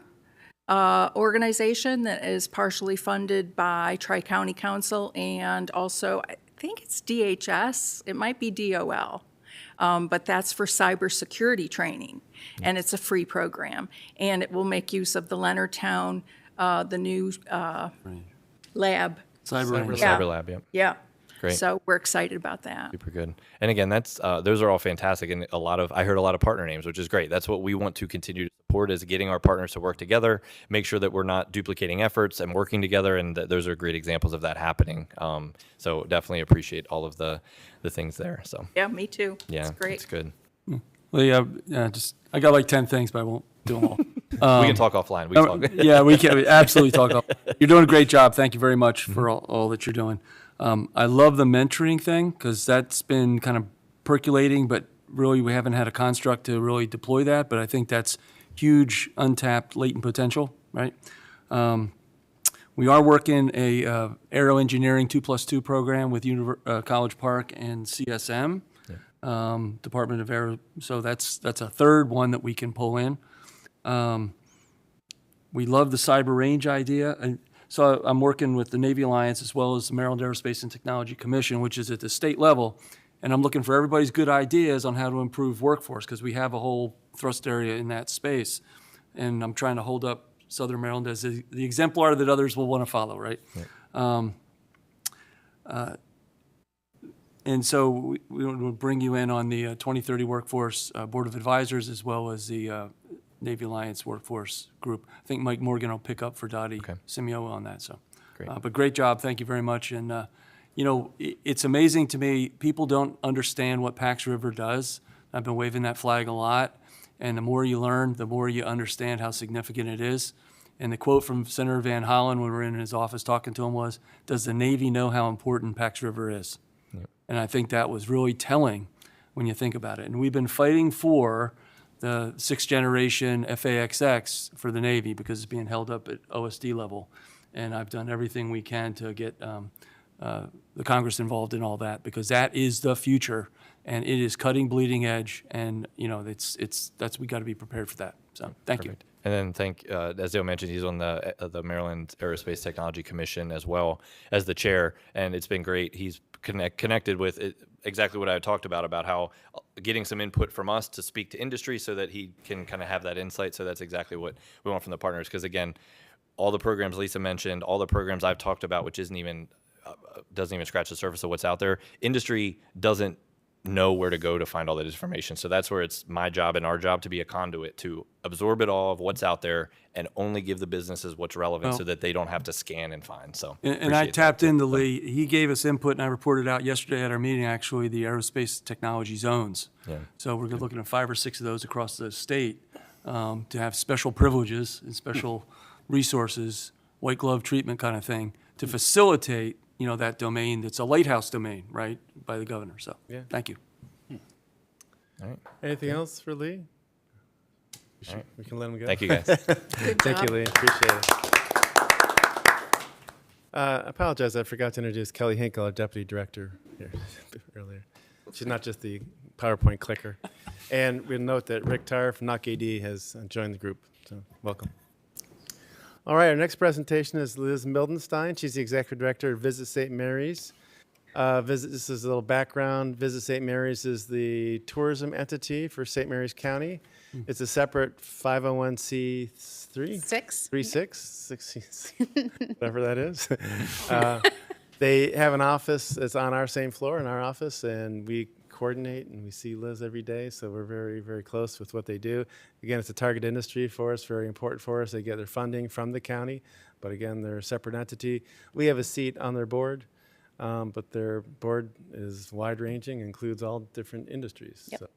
organization that is partially funded by Tri-County Council, and also, I think it's DHS, it might be DOL, but that's for cybersecurity training, and it's a free program. And it will make use of the Leonardtown, the new lab. Cyber. Yeah. Cyber Lab, yep. Yeah. Great. So we're excited about that. Super good. And again, that's those are all fantastic, and I heard a lot of partner names, which is great. That's what we want to continue to support, is getting our partners to work together, make sure that we're not duplicating efforts and working together, and those are great examples of that happening. So definitely appreciate all of the things there. So Yeah, me too. yeah, It's great. it's good. Well, yeah, I got like 10 things, but I won't do them all. We can talk offline. We can talk. Yeah, we can absolutely talk. You're doing a great job. Thank you very much for all that you're doing. I love the mentoring thing, because that's been kind of percolating, but really we haven't had a construct to really deploy that. But I think that's huge, untapped, latent potential, right? We are working a aero engineering 2+2 program with College Park and CSM, Department of Aero. So that's a third one that we can pull in. We love the cyber range idea. And so I'm working with the Navy Alliance as well as the Maryland Aerospace and Technology Commission, which is at the state level. And I'm looking for everybody's good ideas on how to improve workforce, because we have a whole thrust area in that space. And I'm trying to hold up Southern Maryland as the exemplar that others will want to follow, right? And so we will bring you in on the 2030 Workforce Board of Advisors, as well as the Navy Alliance Workforce Group. I think Mike Morgan will pick up for Dottie Simeo on that. So, Great. But great job. Thank you very much. And, it's amazing to me. People don't understand what Pax River does. I've been waving that flag a lot. And the more you learn, the more you understand how significant it is. And the quote from Senator Van Hollen when we were in his office talking to him was, "Does the Navy know how important Pax River is?" And I think that was really telling when you think about it. And we've been fighting for the 6th generation FAXX for the Navy because it's being held up at OSD level. And I've done everything we can to get the Congress involved in all that, because that is the future, and it is cutting bleeding edge, and that's we got to be prepared for that. So thank you. And then as Dale mentioned, he's on the Maryland Aerospace Technology Commission as well as the chair, and it's been great. He's connected with exactly what I talked about how getting some input from us to speak to industry so that he can kind of have that insight. So that's exactly what we want from the partners, because again, all the programs Lisa mentioned, all the programs I've talked about, which doesn't even scratch the surface of what's out there. Industry doesn't know where to go to find all that information. So that's where it's my job and our job to be a conduit to absorb it all of what's out there and only give the businesses what's relevant so that they don't have to scan and find. So and I tapped into Lee. He gave us input, and I reported out yesterday at our meeting, actually, the aerospace technology zones. Yeah. So we're looking at 5 or 6 of those across the state to have special privileges and special resources, white glove treatment kind of thing, to facilitate that domain that's a lighthouse domain, right, by the governor. So thank you. All right. Anything else for Lee? We can let him go. Thank you, guys. Thank you, Lee. Appreciate it. I apologize. I forgot to introduce Kelly Hinkle, our deputy director here earlier. She's not just the PowerPoint clicker. And we'll note that Rick Tyre from NOC AD has joined the group. So welcome. All right, our next presentation is Liz Mildenstein. She's the executive director of Visit St. Mary's. This is a little background. Visit St. Mary's is the tourism entity for St. Mary's County. It's a separate 501c3? Six, whatever that is. They have an office that's on our same floor in our office, and we coordinate and we see Liz every day, so we're very, very close with what they do. Again, it's a target industry for us, very important for us. They get their funding from the county, but again, they're a separate entity. We have a seat on their board, but their board is wide-ranging, includes all different industries. Yep. So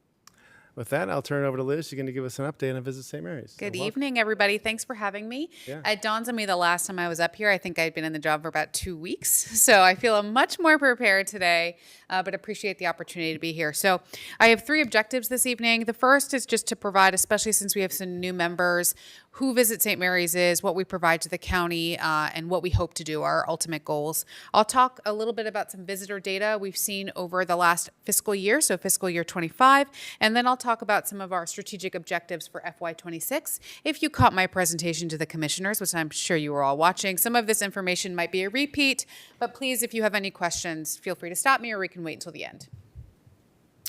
with that, I'll turn it over to Liz. She's going to give us an update on Visit St. Mary's. Good So welcome. evening, everybody. Thanks for having me. Yeah. It dawns on me the last time I was up here, I think I'd been in the job for about 2 weeks. So I feel much more prepared today, but appreciate the opportunity to be here. So I have 3 objectives this evening. The first is just to provide, especially since we have some new members, who Visit St. Mary's is, what we provide to the county, and what we hope to do, our ultimate goals. I'll talk a little bit about some visitor data we've seen over the last fiscal year, so fiscal year 25, and then I'll talk about some of our strategic objectives for FY26. If you caught my presentation to the commissioners, which I'm sure you were all watching, some of this information might be a repeat, but please, if you have any questions, feel free to stop me or we can wait until the end.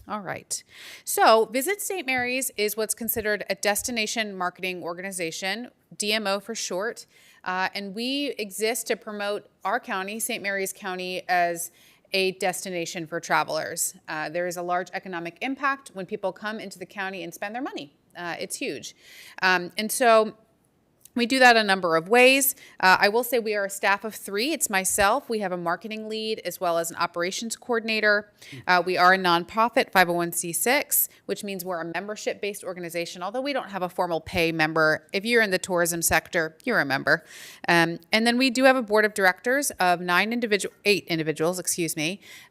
All right. So Visit St. Mary's is what's considered a destination marketing organization, DMO for short, and we exist to promote our county, St. Mary's County, as a destination for travelers. There is a large economic impact when people come into the county and spend their money. It's huge. And so we do that a number of ways. I will say we are a staff of 3. It's myself. We have a marketing lead as well as an operations coordinator. We are a nonprofit 501c6, which means we're a membership-based organization, although we don't have a formal pay member. If you're in the tourism sector, you're a member. And then we do have a board of directors of 8 individuals,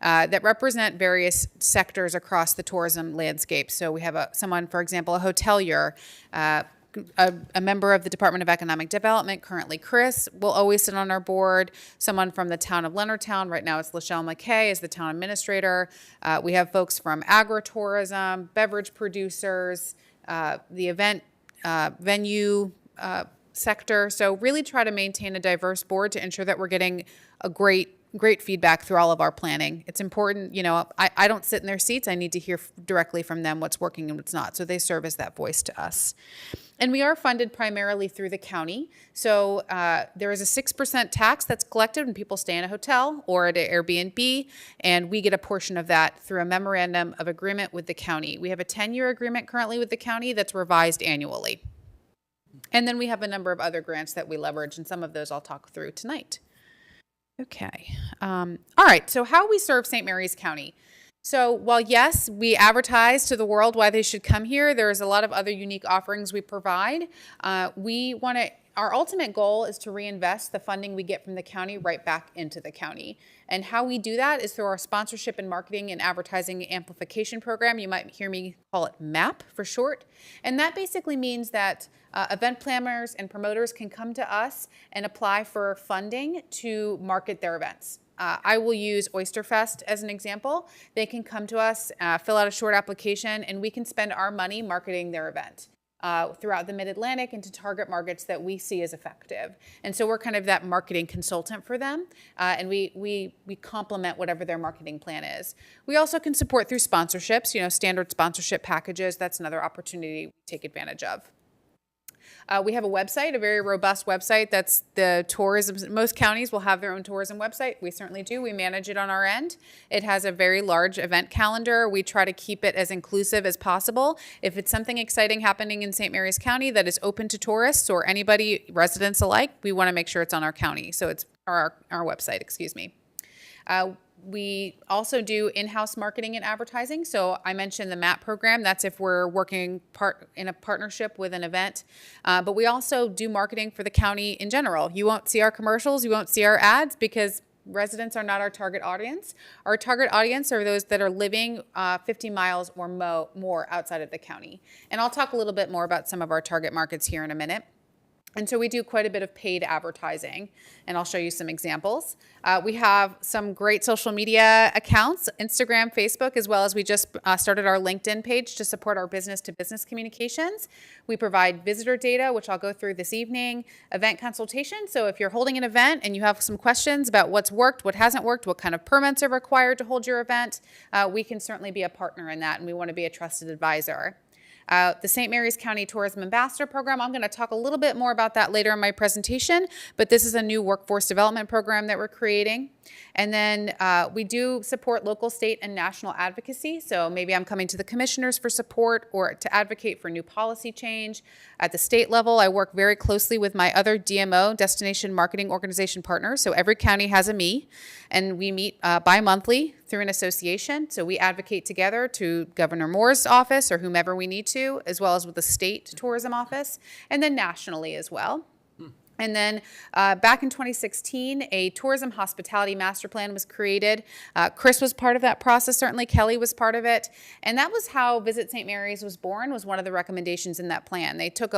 that represent various sectors across the tourism landscape. So we have someone, for example, a hotelier, a member of the Department of Economic Development, currently Chris, will always sit on our board. Someone from the town of Leonardtown, right now it's Lachelle McKay as the town administrator. We have folks from agritourism, beverage producers, the event venue sector. So really try to maintain a diverse board to ensure that we're getting a great feedback through all of our planning. It's important, I don't sit in their seats. I need to hear directly from them what's working and what's not. So they serve as that voice to us. And we are funded primarily through the county. So there is a 6% tax that's collected when people stay in a hotel or at an Airbnb, and we get a portion of that through a memorandum of agreement with the county. We have a 10-year agreement currently with the county that's revised annually. And then we have a number of other grants that we leverage, and some of those I'll talk through tonight. Okay. All right. So how we serve St. Mary's County. So while, yes, we advertise to the world why they should come here, there's a lot of other unique offerings we provide. our ultimate goal is to reinvest the funding we get from the county right back into the county. And how we do that is through our sponsorship and marketing and advertising amplification program. You might hear me call it MAP for short. And that basically means that event planners and promoters can come to us and apply for funding to market their events. I will use Oysterfest as an example. They can come to us, fill out a short application, and we can spend our money marketing their event throughout the Mid-Atlantic and to target markets that we see as effective. And so we're kind of that marketing consultant for them, and we complement whatever their marketing plan is. We also can support through sponsorships, standard sponsorship packages. That's another opportunity we take advantage of. We have a website, a very robust website. That's the tourism. Most counties will have their own tourism website. We certainly do. We manage it on our end. It has a very large event calendar. We try to keep it as inclusive as possible. If it's something exciting happening in St. Mary's County that is open to tourists or anybody, residents alike, we want to make sure it's on our county. So it's our website, excuse me. We also do in-house marketing and advertising. So I mentioned the MAP program. That's if we're working in a partnership with an event. But we also do marketing for the county in general. You won't see our commercials. You won't see our ads because residents are not our target audience. Our target audience are those that are living 50 miles or more outside of the county. And I'll talk a little bit more about some of our target markets here in a minute. And so we do quite a bit of paid advertising, and I'll show you some examples. We have some great social media accounts, Instagram, Facebook, as well as we just started our LinkedIn page to support our business-to-business communications. We provide visitor data, which I'll go through this evening, event consultation. So if you're holding an event and you have some questions about what's worked, what hasn't worked, what kind of permits are required to hold your event, we can certainly be a partner in that, and we want to be a trusted advisor. The St. Mary's County Tourism Ambassador Program, I'm going to talk a little bit more about that later in my presentation, but this is a new workforce development program that we're creating. And then we do support local, state, and national advocacy. So maybe I'm coming to the commissioners for support or to advocate for new policy change. At the state level, I work very closely with my other DMO, Destination Marketing Organization partners. So every county has a me, and we meet bi-monthly through an association. So we advocate together to Governor Moore's office or whomever we need to, as well as with the state tourism office, and then nationally as well. And then back in 2016, a tourism hospitality master plan was created. Chris was part of that process, certainly Kelly was part of it. And that was how Visit St. Mary's was born, was one of the recommendations in that plan. They took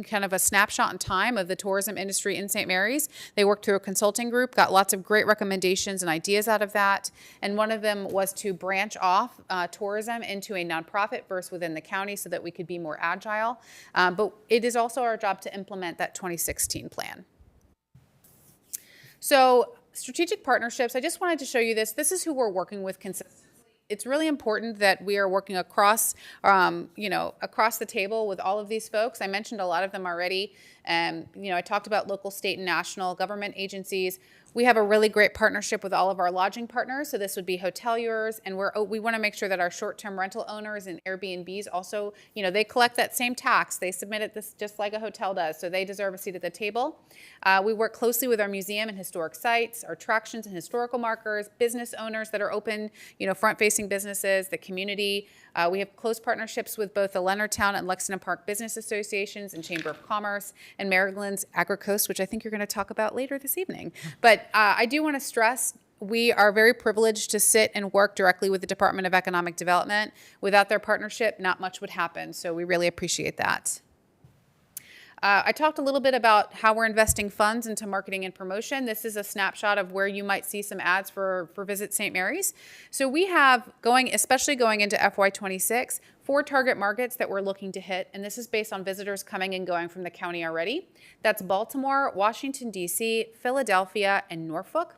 kind of a snapshot in time of the tourism industry in St. Mary's. They worked through a consulting group, got lots of great recommendations and ideas out of that. And one of them was to branch off tourism into a nonprofit versus within the county so that we could be more agile. But it is also our job to implement that 2016 plan. So strategic partnerships, I just wanted to show you this. This is who we're working with consistently. It's really important that we are working across, across the table with all of these folks. I mentioned a lot of them already. I talked about local, state, and national government agencies. We have a really great partnership with all of our lodging partners. So this would be hoteliers, and we want to make sure that our short-term rental owners and Airbnbs also, they collect that same tax. They submit it just like a hotel does, so they deserve a seat at the table. We work closely with our museum and historic sites, our attractions and historical markers, business owners that are open, front-facing businesses, the community. We have close partnerships with both the Leonardtown and Lexington Park Business Associations and Chamber of Commerce and Maryland's AgriCoast, which I think you're going to talk about later this evening. But I do want to stress we are very privileged to sit and work directly with the Department of Economic Development. Without their partnership, not much would happen. So we really appreciate that. I talked a little bit about how we're investing funds into marketing and promotion. This is a snapshot of where you might see some ads for Visit St. Mary's. So we have, especially going into FY26, 4 target markets that we're looking to hit, and this is based on visitors coming and going from the county already. That's Baltimore, Washington, D.C., Philadelphia, and Norfolk.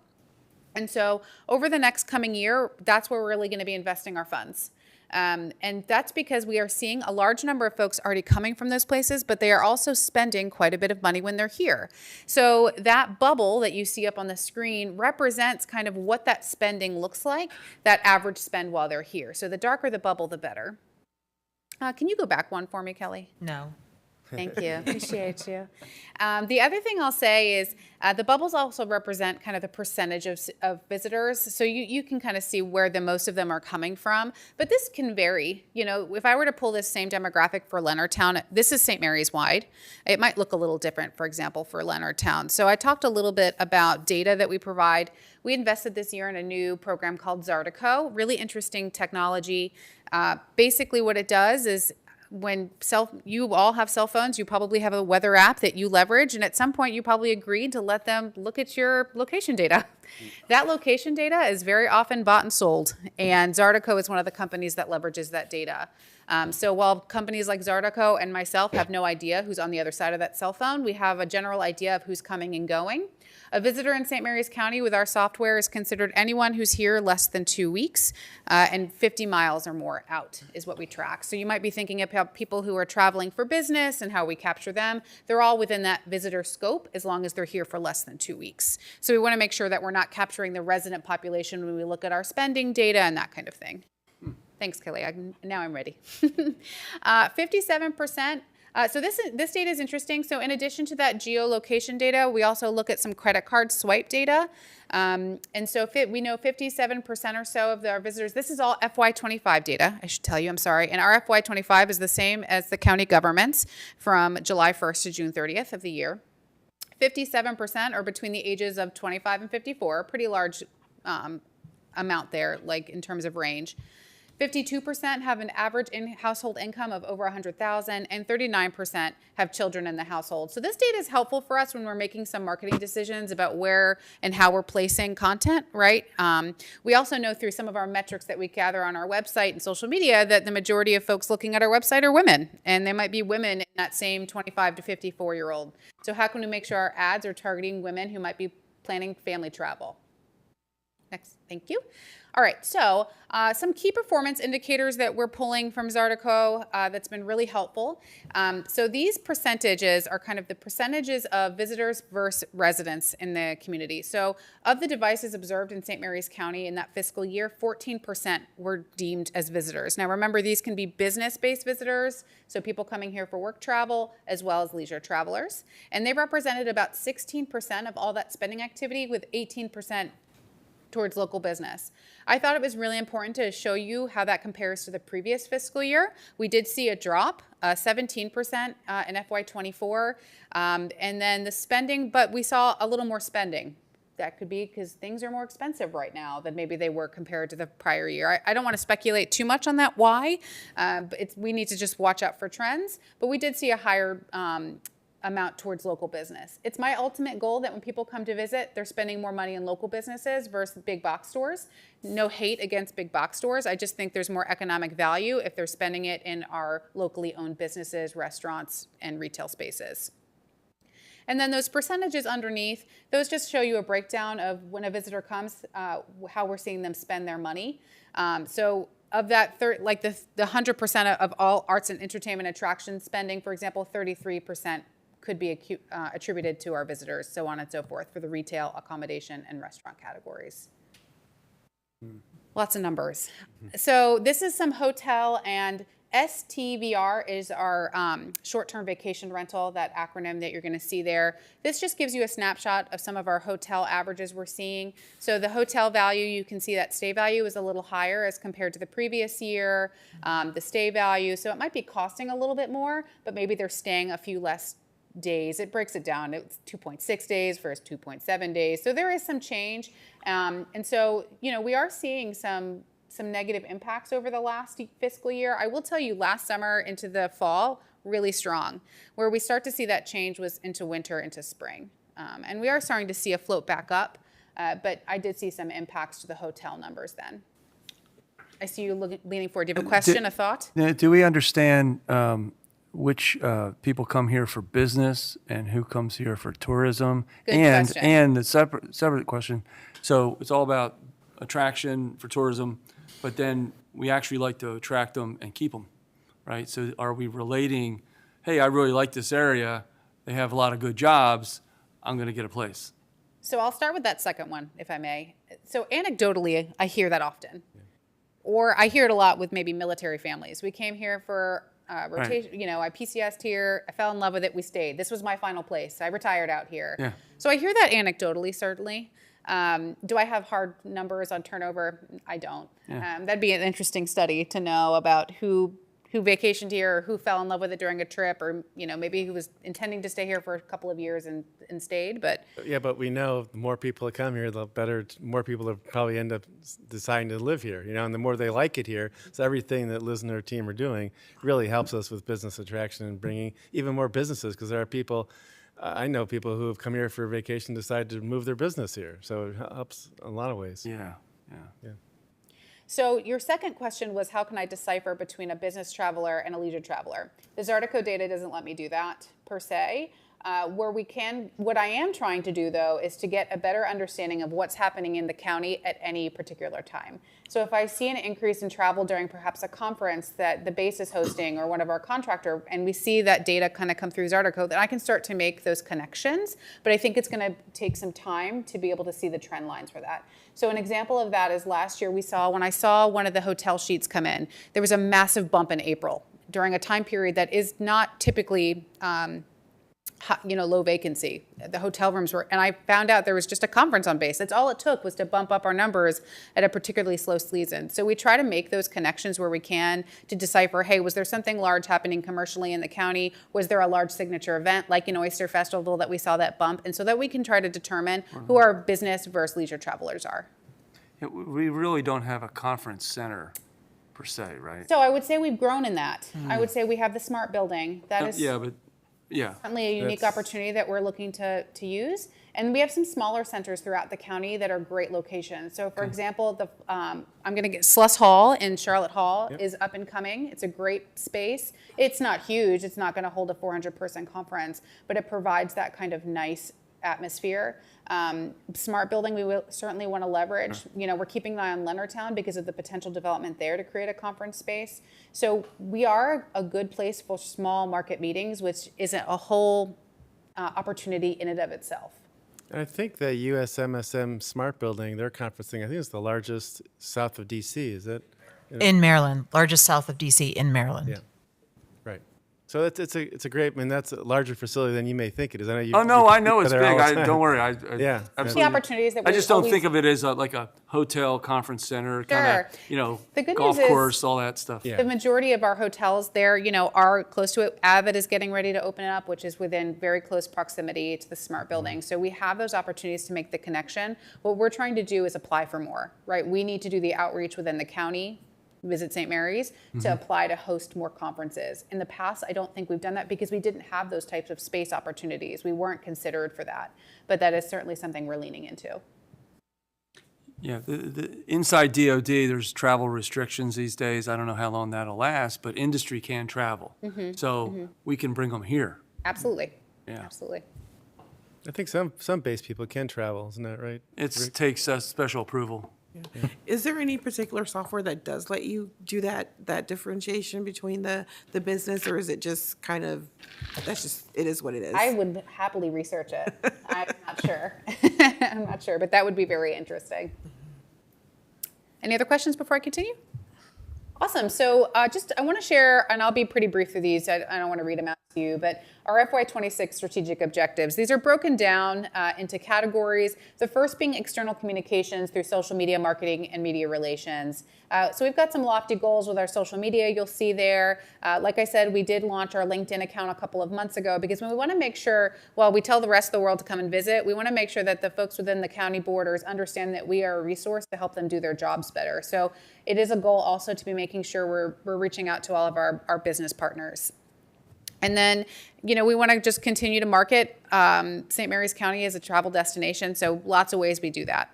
And so over the next coming year, that's where we're really going to be investing our funds. And that's because we are seeing a large number of folks already coming from those places, but they are also spending quite a bit of money when they're here. So that bubble that you see up on the screen represents kind of what that spending looks like, that average spend while they're here. So the darker the bubble, the better. Can you go back one for me, Kelly? No. Thank you. Appreciate you. The other thing I'll say is the bubbles also represent kind of the percentage of visitors. So you can kind of see where the most of them are coming from. But this can vary. You know, if I were to pull this same demographic for Leonardtown, this is St. Mary's wide. It might look a little different, for example, for Leonardtown. So I talked a little bit about data that we provide. We invested this year in a new program called Zartico, really interesting technology. Basically what it does is when you all have cell phones, you probably have a weather app that you leverage, and at some point you probably agreed to let them look at your location data. That location data is very often bought and sold, and Zartico is one of the companies that leverages that data. So while companies like Zartico and myself have no idea who's on the other side of that cell phone, we have a general idea of who's coming and going. A visitor in St. Mary's County with our software is considered anyone who's here less than 2 weeks, and 50 miles or more out is what we track. So you might be thinking about people who are traveling for business and how we capture them. They're all within that visitor scope as long as they're here for less than 2 weeks. So we want to make sure that we're not capturing the resident population when we look at our spending data and that kind of thing. Thanks, Kelly. Now I'm ready. 57%. So this data is interesting. So in addition to that geolocation data, we also look at some credit card swipe data. And so we know 57% or so of our visitors, this is all FY25 data, I should tell you, I'm sorry. And our FY25 is the same as the county government's from July 1st to June 30th of the year. 57% are between the ages of 25 and 54, a pretty large amount there, like in terms of range. 52% have an average household income of over $100,000, and 39% have children in the household. So this data is helpful for us when we're making some marketing decisions about where and how we're placing content, right? We also know through some of our metrics that we gather on our website and social media that the majority of folks looking at our website are women, and they might be women in that same 25 to 54-year-old. So how can we make sure our ads are targeting women who might be planning family travel? Next, thank you. All right, so some key performance indicators that we're pulling from Zartico that's been really helpful. So these percentages are kind of the percentages of visitors versus residents in the community. So of the devices observed in St. Mary's County in that fiscal year, 14% were deemed as visitors. Now remember, these can be business-based visitors, so people coming here for work travel, as well as leisure travelers. And they represented about 16% of all that spending activity, with 18% towards local business. I thought it was really important to show you how that compares to the previous fiscal year. We did see a drop, 17% in FY24, and then the spending, but we saw a little more spending. That could be because things are more expensive right now than maybe they were compared to the prior year. I don't want to speculate too much on that why, but we need to just watch out for trends, but we did see a higher amount towards local business. It's my ultimate goal that when people come to visit, they're spending more money in local businesses versus big box stores. No hate against big box stores. I just think there's more economic value if they're spending it in our locally owned businesses, restaurants, and retail spaces. And then those percentages underneath, those just show you a breakdown of when a visitor comes, how we're seeing them spend their money. So of that, like the 100% of all arts and entertainment attraction spending, for example, 33% could be attributed to our visitors, so on and so forth, for the retail, accommodation, and restaurant categories. Lots of numbers. So this is some hotel, and STVR is our short-term vacation rental, that acronym that you're going to see there. This just gives you a snapshot of some of our hotel averages we're seeing. So the hotel value, you can see that stay value is a little higher as compared to the previous year, the stay value. So it might be costing a little bit more, but maybe they're staying a few less days. It breaks it down. It's 2.6 days versus 2.7 days. So there is some change. And so, you know, we are seeing some negative impacts over the last fiscal year. I will tell you, last summer into the fall, really strong. Where we start to see that change was into winter, into spring. And we are starting to see a float back up, but I did see some impacts to the hotel numbers then. I see you leaning forward. Do you have a question, a thought? Do we understand which people come here for business and who comes here for tourism? Good question. And the separate question, so it's all about attraction for tourism, but then we actually like to attract them and keep them, right? So are we relating, hey, I really like this area, they have a lot of good jobs, I'm going to get a place? So I'll start with that second one, if I may. So anecdotally, I hear that often. Or I hear it a lot with maybe military families. We came here for rotation. You know, I PCS'd here. I fell in love with it. We stayed. This was my final place. I retired out here. Yeah. So I hear that anecdotally, certainly. Do I have hard numbers on turnover? I don't. That'd be an interesting study to know about who vacationed here or who fell in love with it during a trip, or maybe who was intending to stay here for a couple of years and stayed. But Yeah, but we know the more people that come here, the better, more people will probably end up deciding to live here, and the more they like it here. So everything that Liz and her team are doing really helps us with business attraction and bringing even more businesses, because there are people, I know people who have come here for a vacation, decide to move their business here. So it helps in a lot of ways. Yeah. So your second question was, how can I decipher between a business traveler and a leisure traveler? The Zartico data doesn't let me do that per se. What I am trying to do though is to get a better understanding of what's happening in the county at any particular time. So if I see an increase in travel during perhaps a conference that the base is hosting or one of our contractor, and we see that data kind of come through Zartico, then I can start to make those connections. But I think it's going to take some time to be able to see the trend lines for that. So an example of that is last year when I saw one of the hotel sheets come in, there was a massive bump in April during a time period that is not typically low vacancy. The hotel rooms were, and I found out there was just a conference on base. That's all it took, was to bump up our numbers at a particularly slow season. So we try to make those connections where we can to decipher, hey, was there something large happening commercially in the county? Was there a large signature event like an Oyster Festival that we saw that bump? And so that we can try to determine who our business versus leisure travelers are. Yeah, we really don't have a conference center per se, right? So I would say we've grown in that. I would say we have the smart building. That is certainly a unique opportunity that we're looking to use. And we have some smaller centers throughout the county that are great locations. So for example, I'm going to get Sluss Hall in Charlotte Hall is up and coming. It's a great space. It's not huge. It's not going to hold a 400-person conference, but it provides that kind of nice atmosphere. Smart building, we will certainly want to leverage. We're keeping an eye on Leonardtown because of the potential development there to create a conference space. So we are a good place for small market meetings, which isn't a whole opportunity in and of itself. I think the USMSM Smart Building, their conferencing, I think it's the largest south of DC, is it? In Maryland, largest south of DC in Maryland. Yeah, right. So it's a great, that's a larger facility than you may think it is. I know you. I know it's big. Don't worry. Yeah. Absolutely. The opportunities that I just don't think of it as like a hotel conference center, kind of, The good golf news is course, all that stuff. the majority of our hotels there, are close to it. Avid is getting ready to open it up, which is within very close proximity to the smart building. So we have those opportunities to make the connection. What we're trying to do is apply for more, right? We need to do the outreach within the county, Visit St. Mary's, to apply to host more conferences. In the past, I don't think we've done that because we didn't have those types of space opportunities. We weren't considered for that, but that is certainly something we're leaning into. Yeah, the inside DOD, there's travel restrictions these days. I don't know how long that'll last, but industry can travel. So we can bring them here. Absolutely. Yeah. Absolutely. I think some base people can travel, isn't that right? It takes special approval. Is there any particular software that does let you do that differentiation between the business, or is it just kind of, it is what it is? I would happily research it. I'm not sure. I'm not sure, but that would be very interesting. Any other questions before I continue? Awesome. So I want to share, and I'll be pretty brief through these. I don't want to read them out to you, but our FY26 strategic objectives. These are broken down into categories. The first being external communications through social media marketing and media relations. So we've got some lofty goals with our social media. You'll see there. Like I said, we did launch our LinkedIn account a couple of months ago because we want to make sure, while we tell the rest of the world to come and visit, we want to make sure that the folks within the county borders understand that we are a resource to help them do their jobs better. So it is a goal also to be making sure we're reaching out to all of our business partners. And then, we want to just continue to market St. Mary's County as a travel destination. So lots of ways we do that.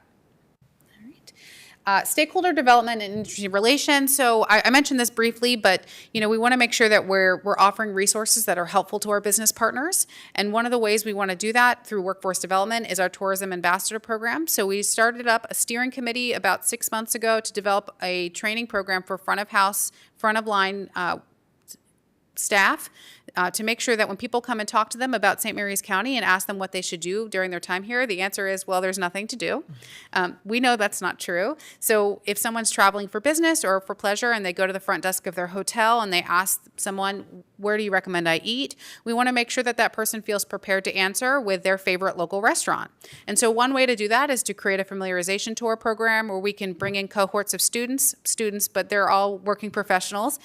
All right. Stakeholder development and industry relations. So I mentioned this briefly, but we want to make sure that we're offering resources that are helpful to our business partners. And one of the ways we want to do that through workforce development is our tourism ambassador program. So we started up a steering committee about 6 months ago to develop a training program for front of house, front of line staff to make sure that when people come and talk to them about St. Mary's County and ask them what they should do during their time here, the answer is, well, there's nothing to do. We know that's not true. So if someone's traveling for business or for pleasure and they go to the front desk of their hotel and they ask someone, where do you recommend I eat? We want to make sure that that person feels prepared to answer with their favorite local restaurant. And so one way to do that is to create a familiarization tour program where we can bring in cohorts of students, but they're all working professionals,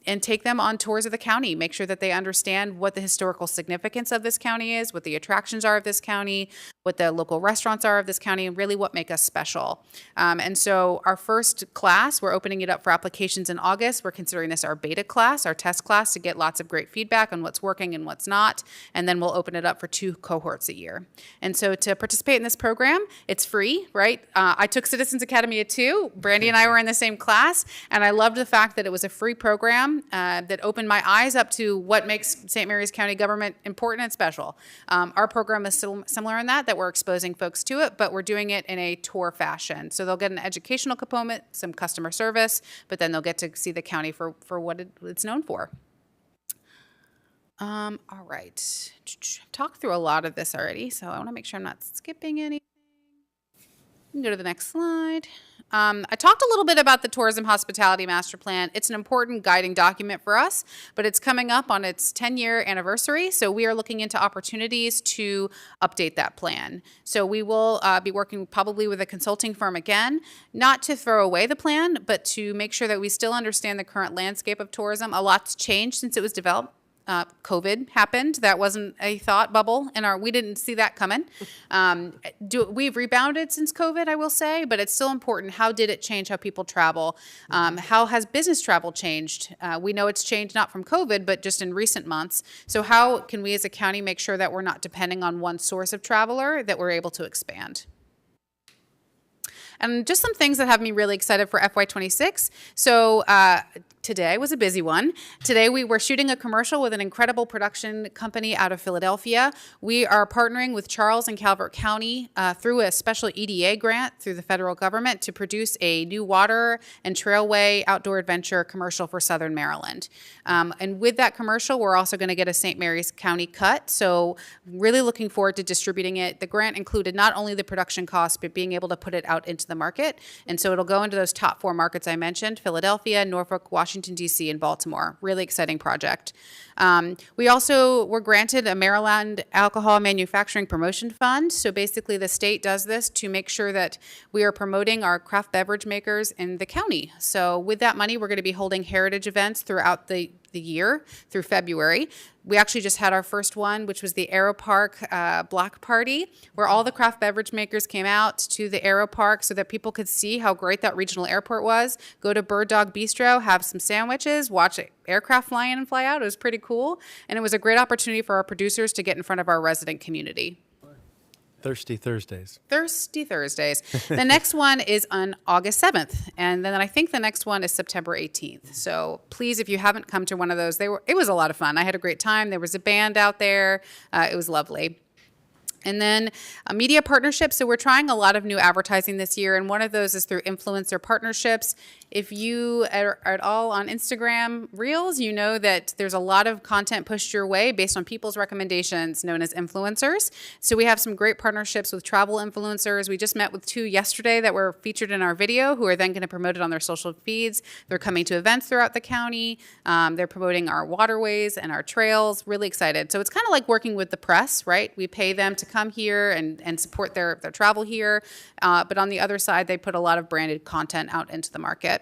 and take them on tours of the county, make sure that they understand what the historical significance of this county is, what the attractions are of this county, what the local restaurants are of this county, and really what make us special. And so our first class, we're opening it up for applications in August. We're considering this our beta class, our test class, to get lots of great feedback on what's working and what's not. And then we'll open it up for 2 cohorts a year. And so to participate in this program, it's free, right? I took Citizens Academy at 2. Brandy and I were in the same class, and I loved the fact that it was a free program that opened my eyes up to what makes St. Mary's County government important and special. Our program is similar in that we're exposing folks to it, but we're doing it in a tour fashion. So they'll get an educational component, some customer service, but then they'll get to see the county for what it's known for. All right. I've talked through a lot of this already, so I want to make sure I'm not skipping anything. We can go to the next slide. I talked a little bit about the Tourism Hospitality Master Plan. It's an important guiding document for us, but it's coming up on its 10-year anniversary, so we are looking into opportunities to update that plan. So we will be working probably with a consulting firm again, not to throw away the plan, but to make sure that we still understand the current landscape of tourism. A lot's changed since it was developed. COVID happened. That wasn't a thought bubble we didn't see that coming. We've rebounded since COVID, I will say, but it's still important. How did it change how people travel? How has business travel changed? We know it's changed not from COVID, but just in recent months. So how can we as a county make sure that we're not depending on one source of traveler, that we're able to expand? And just some things that have me really excited for FY26. So today was a busy one. Today we were shooting a commercial with an incredible production company out of Philadelphia. We are partnering with Charles and Calvert County through a special EDA grant through the federal government to produce a new water and trailway outdoor adventure commercial for Southern Maryland. And with that commercial, we're also going to get a St. Mary's County cut. So really looking forward to distributing it. The grant included not only the production costs, but being able to put it out into the market. And so it'll go into those top 4 markets I mentioned: Philadelphia, Norfolk, Washington, D.C., and Baltimore. Really exciting project. We also were granted a Maryland Alcohol Manufacturing Promotion Fund. So basically the state does this to make sure that we are promoting our craft beverage makers in the county. So with that money, we're going to be holding heritage events throughout the year through February. We actually just had our first one, which was the Aero Park block party, where all the craft beverage makers came out to the Aero Park so that people could see how great that regional airport was. Go to Bird Dog Bistro, have some sandwiches, watch aircraft fly in and fly out. It was pretty cool. And it was a great opportunity for our producers to get in front of our resident community. Thirsty Thursdays. Thirsty Thursdays. The next one is on August 7th. And then I think the next one is September 18th. So please, if you haven't come to one of those, it was a lot of fun. I had a great time. There was a band out there. It was lovely. And then media partnerships. So we're trying a lot of new advertising this year, and one of those is through influencer partnerships. If you are at all on Instagram Reels, you know that there's a lot of content pushed your way based on people's recommendations, known as influencers. So we have some great partnerships with travel influencers. We just met with 2 yesterday that were featured in our video, who are then going to promote it on their social feeds. They're coming to events throughout the county. They're promoting our waterways and our trails. Really excited. So it's kind of like working with the press, right? We pay them to come here and support their travel here. But on the other side, they put a lot of branded content out into the market.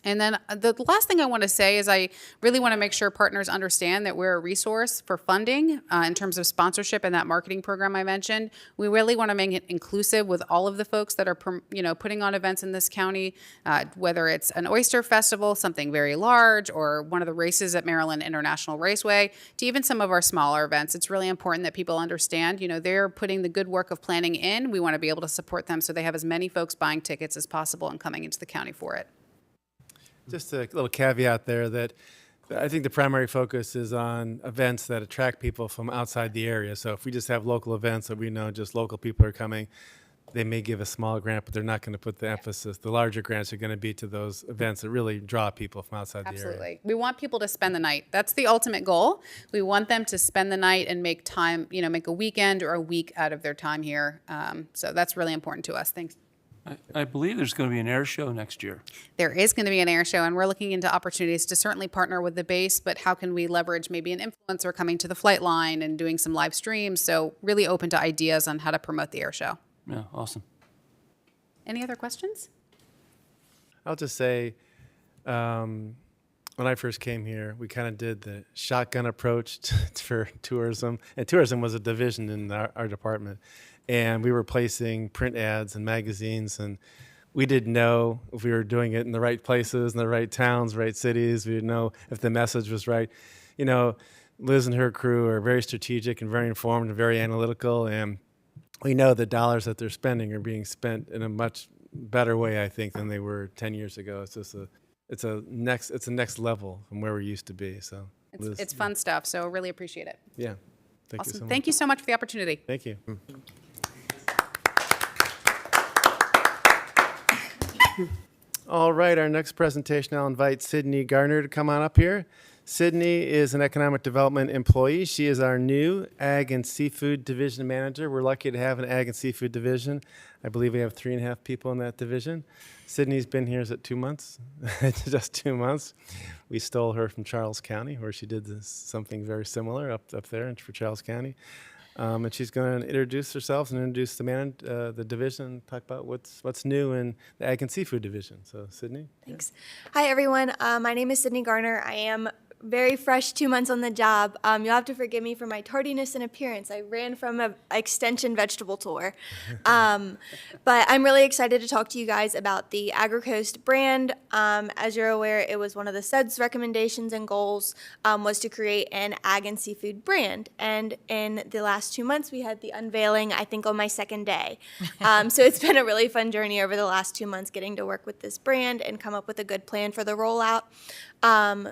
And then the last thing I want to say is I really want to make sure partners understand that we're a resource for funding in terms of sponsorship and that marketing program I mentioned. We really want to make it inclusive with all of the folks that are putting on events in this county, whether it's an oyster festival, something very large, or one of the races at Maryland International Raceway, to even some of our smaller events. It's really important that people understand, they're putting the good work of planning in. We want to be able to support them so they have as many folks buying tickets as possible and coming into the county for it. Just a little caveat there that I think the primary focus is on events that attract people from outside the area. So if we just have local events that we know just local people are coming, they may give a small grant, but they're not going to put the emphasis. The larger grants are going to be to those events that really draw people from outside the area. Absolutely. We want people to spend the night. That's the ultimate goal. We want them to spend the night and make time, make a weekend or a week out of their time here. So that's really important to us. Thanks. I believe there's going to be an air show next year. There is going to be an air show, and we're looking into opportunities to certainly partner with the base, but how can we leverage maybe an influencer coming to the flight line and doing some live streams? So really open to ideas on how to promote the air show. Yeah, awesome. Any other questions? I'll just say, when I first came here, we kind of did the shotgun approach for tourism, and tourism was a division in our department. And we were placing print ads in magazines, and we didn't know if we were doing it in the right places, in the right towns, right cities. We didn't know if the message was right. Liz and her crew are very strategic and very informed and very analytical, and we know the dollars that they're spending are being spent in a much better way, I think, than they were 10 years ago. It's just it's a next level from where we used to be. So Liz, It's fun stuff, so really appreciate it. yeah. Thank you so Awesome. much. Thank you so much for the opportunity. Thank you. All right, our next presentation, I'll invite Sydney Gardner to come on up here. Sydney is an economic development employee. She is our new Ag and Seafood Division Manager. We're lucky to have an Ag and Seafood Division. I believe we have 3.5 people in that division. Sydney's been here, is it 2 months? Just 2 months. We stole her from Charles County, where she did something very similar up there for Charles County. And she's going to introduce herself and introduce the division, and talk about what's new in the Ag and Seafood Division. So, Sydney. Thanks. Hi, everyone. My name is Sydney Garner. I am very fresh, 2 months on the job. You'll have to forgive me for my tardiness in appearance. I ran from an extension vegetable tour. But I'm really excited to talk to you guys about the AgriCoast brand. As you're aware, it was one of the SED's recommendations and goals was to create an ag and seafood brand. And in the last 2 months, we had the unveiling, I think, on my second day. So it's been a really fun journey over the last 2 months getting to work with this brand and come up with a good plan for the rollout.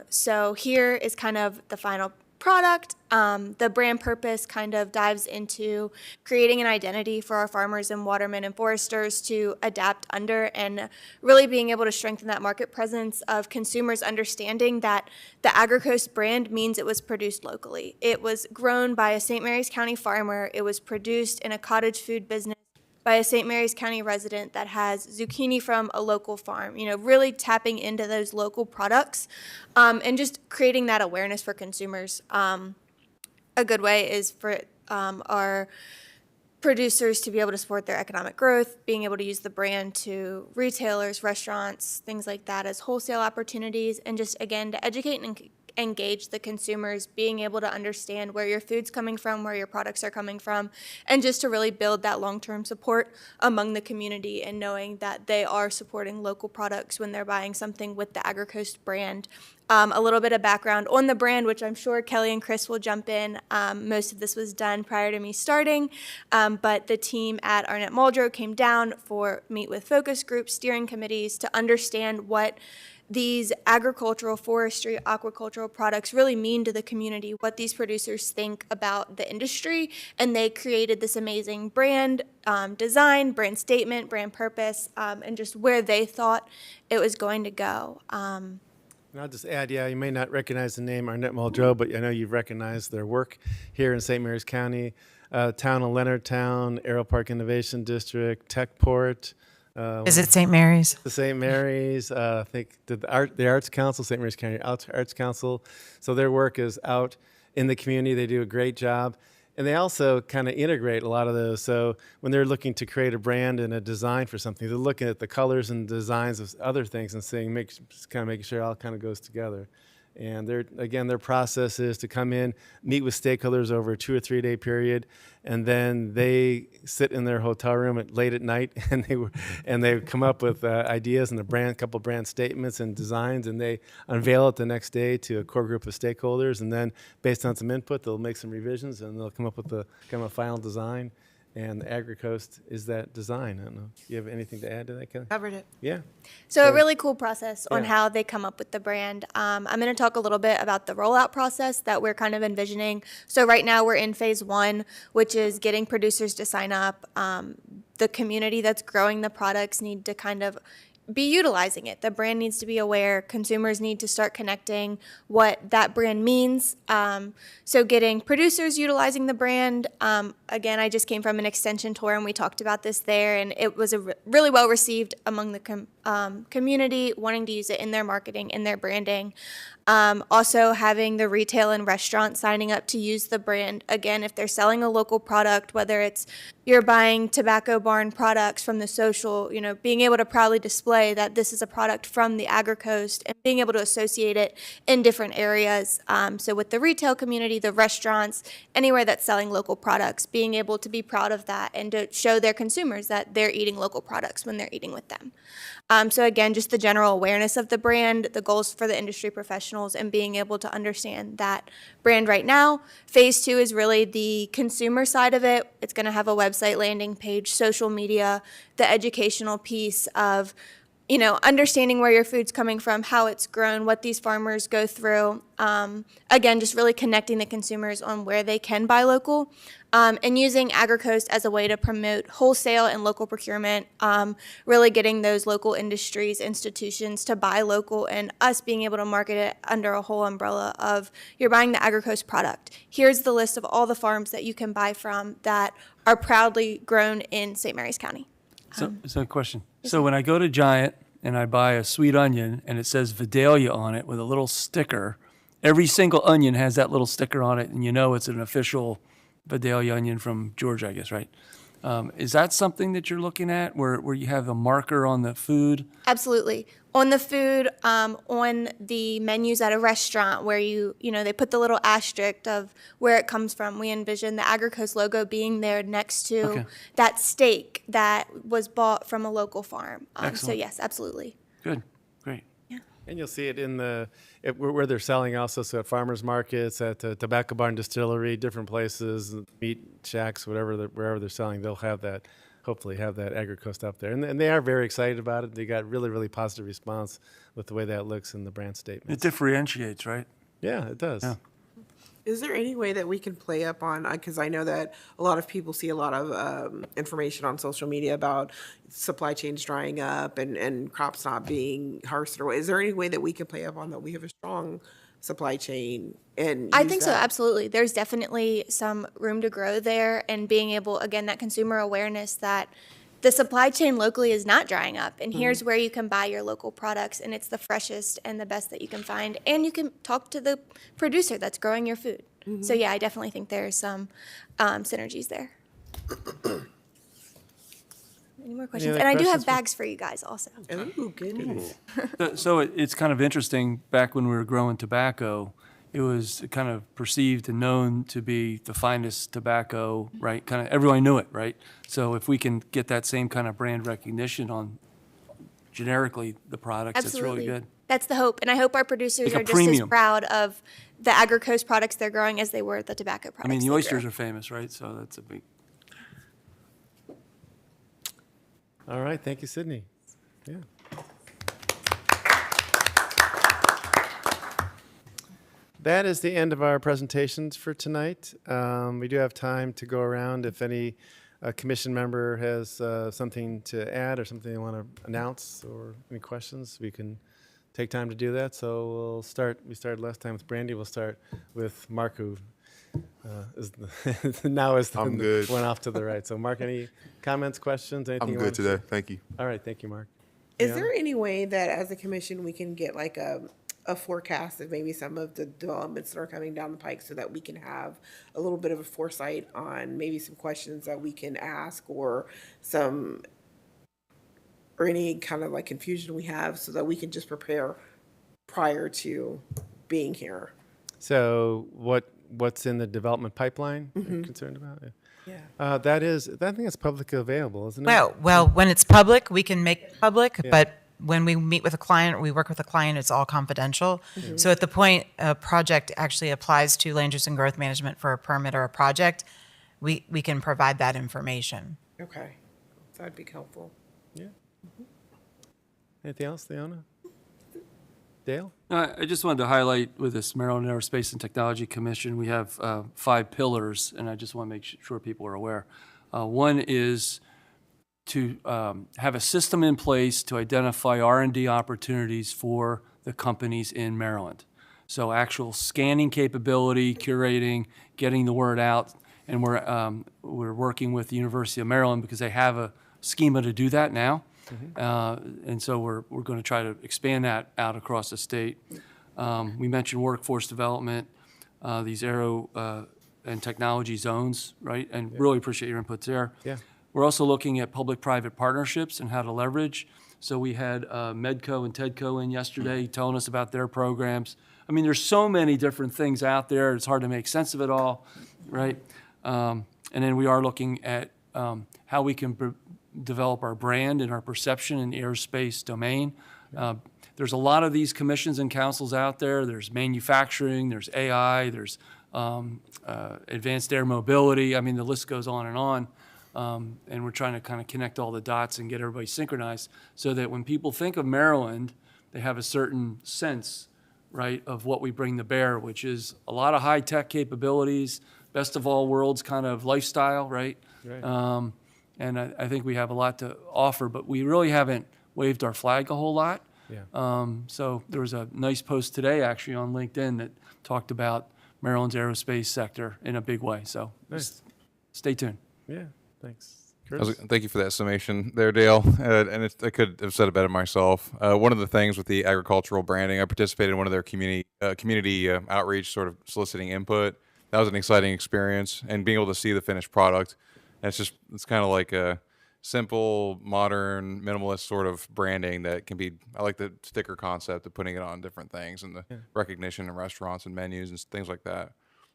So here is kind of the final product. The brand purpose kind of dives into creating an identity for our farmers and watermen and foresters to adapt under, and really being able to strengthen that market presence of consumers understanding that the AgriCoast brand means it was produced locally. It was grown by a St. Mary's County farmer. It was produced in a cottage food business by a St. Mary's County resident that has zucchini from a local farm, really tapping into those local products and just creating that awareness for consumers. A good way is for our producers to be able to support their economic growth, being able to use the brand to retailers, restaurants, things like that as wholesale opportunities, and just, again, to educate and engage the consumers, being able to understand where your food's coming from, where your products are coming from, and just to really build that long-term support among the community and knowing that they are supporting local products when they're buying something with the AgriCoast brand. A little bit of background on the brand, which I'm sure Kelly and Chris will jump in. Most of this was done prior to me starting, but the team at Arnett Muldrow came down for meet with focus groups, steering committees to understand what these agricultural, forestry, aquacultural products really mean to the community, what these producers think about the industry, and they created this amazing brand design, brand statement, brand purpose, and just where they thought it was going to go. And I'll just add, you may not recognize the name Arnett Muldrow, but I know you've recognized their work here in St. Mary's County, town of Leonardtown, Arrow Park Innovation District, Techport. Is it St. Mary's? The St. Mary's, I think the Arts Council, St. Mary's County Arts Council. So their work is out in the community. They do a great job. And they also kind of integrate a lot of those. So when they're looking to create a brand and a design for something, they're looking at the colors and designs of other things and saying, making sure it all kind of goes together. And their process is to come in, meet with stakeholders over a 2 or 3 day period, and then they sit in their hotel room late at night, and they come up with ideas and a couple brand statements and designs, and they unveil it the next day to a core group of stakeholders, and then based on some input, they'll make some revisions, and they'll come up with a final design. And the AgriCoast is that design. I don't know. You have anything to add to that, Kelly? Covered it. Yeah. So a really cool process on Yeah. how they come up with the brand. I'm going to talk a little bit about the rollout process that we're kind of envisioning. So right now we're in phase 1, which is getting producers to sign up. The community that's growing the products need to kind of be utilizing it. The brand needs to be aware. Consumers need to start connecting what that brand means. So getting producers utilizing the brand. Again, I just came from an extension tour and we talked about this there, and it was really well received among the community, wanting to use it in their marketing, in their branding. Also having the retail and restaurant signing up to use the brand. Again, if they're selling a local product, whether it's you're buying Tobacco Barn products from the social, being able to proudly display that this is a product from the AgriCoast and being able to associate it in different areas. So with the retail community, the restaurants, anywhere that's selling local products, being able to be proud of that and to show their consumers that they're eating local products when they're eating with them. So again, just the general awareness of the brand, the goals for the industry professionals, and being able to understand that brand right now. Phase 2 is really the consumer side of it. It's going to have a website, landing page, social media, the educational piece of understanding where your food's coming from, how it's grown, what these farmers go through. Again, just really connecting the consumers on where they can buy local, and using AgriCoast as a way to promote wholesale and local procurement, really getting those local industries, institutions to buy local, and us being able to market it under a whole umbrella of you're buying the AgriCoast product. Here's the list of all the farms that you can buy from that are proudly grown in St. Mary's County. So a question. So when I go to Giant and I buy a sweet onion and it says Vidalia on it with a little sticker, every single onion has that little sticker on it, and it's an official Vidalia onion from Georgia, I guess, right? Is that something that you're looking at where you have a marker on the food? Absolutely. On the food, on the menus at a restaurant where they put the little asterisk of where it comes from. We envision the AgriCoast logo being there next to that steak that was bought from a local farm. So Excellent. yes, absolutely. Good, great. And you'll see it in where they're selling also, so at farmers markets, at the Tobacco Barn Distillery, different places, meat shacks, wherever they're selling, they'll hopefully have that AgriCoast up there. And they are very excited about it. They got really, really positive response with the way that looks in the brand statement. It differentiates, right? Yeah, it does. Yeah. Is there any way that we can play up on, because I know that a lot of people see a lot of information on social media about supply chains drying up and crops not being harvested away. Is there any way that we can play up on that we have a strong supply chain? And I think so, absolutely. There's definitely some room to grow there, and being able, again, that consumer awareness that the supply chain locally is not drying up, and here's where you can buy your local products, and it's the freshest and the best that you can find, and you can talk to the producer that's growing your food. So yeah, I definitely think there's some synergies there. Any more questions? other And I do questions have for- bags for you guys also. Ooh, goodness. So it's kind of interesting, back when we were growing tobacco, it was kind of perceived and known to be the finest tobacco, right? Kind of everyone knew it, right? So if we can get that same kind of brand recognition on generically the products, it's Absolutely. really good. That's the hope, and I hope our producers Like a are just premium. as proud of the AgriCoast products they're growing as they were the tobacco products. I mean, the they grow. oysters are famous, right? So that's a big. All right, thank you, Sydney. Yeah. That is the end of our presentations for tonight. We do have time to go around if any commission member has something to add or something they want to announce or any questions, we can take time to do that. So we'll start, we started last time with Brandy, we'll start with Mark, who now is the I'm good. one off to the right. So Mark, any comments, questions, anything I'm you good want to today. Thank you. All right, thank you, Mark. Is Yeah. there any way that as a commission we can get like a forecast of maybe some of the developments that are coming down the pike so that we can have a little bit of a foresight on maybe some questions that we can ask or any kind of like confusion we have so that we can just prepare prior to being here? So what's in the development pipeline you're concerned about? Yeah. I think it's publicly available, isn't it? Well, when it's public, we can make it public, but when we meet with a client, or we work with a client, it's all confidential. So at the point a project actually applies to land use and growth management for a permit or a project, we can provide that information. Okay, that'd be helpful. Yeah. Anything else, Leona? Dale? I just wanted to highlight with this Maryland Aerospace and Technology Commission, we have 5 pillars, and I just want to make sure people are aware. One is to have a system in place to identify R&D opportunities for the companies in Maryland. So actual scanning capability, curating, getting the word out, and we're working with the University of Maryland because they have a schema to do that now. And so we're going to try to expand that out across the state. We mentioned workforce development, these aero and technology zones, right? And really appreciate your inputs there. Yeah. We're also looking at public-private partnerships and how to leverage. So we had Medco and Tedco in yesterday telling us about their programs. I mean, there's so many different things out there. It's hard to make sense of it all, right? And then we are looking at how we can develop our brand and our perception in the aerospace domain. There's a lot of these commissions and councils out there. There's manufacturing, there's AI, there's advanced air mobility. I mean, the list goes on. And we're trying to kind of connect all the dots and get everybody synchronized so that when people think of Maryland, they have a certain sense, right, of what we bring to bear, which is a lot of high-tech capabilities, best of all worlds kind of lifestyle, right? Right. And I think we have a lot to offer, but we really haven't waved our flag a whole lot. Yeah. So there was a nice post today, actually, on LinkedIn that talked about Maryland's aerospace sector in a big way. So Nice. stay tuned. Yeah, thanks. Curtis? Thank you for that summation there, Dale. I could have said it better myself. One of the things with the agricultural branding, I participated in one of their community outreach, sort of soliciting input. That was an exciting experience, and being able to see the finished product. And it's kind of like a simple, modern, minimalist sort of branding that can be. I like the sticker concept of putting it on different things and the recognition in restaurants and menus and things like that.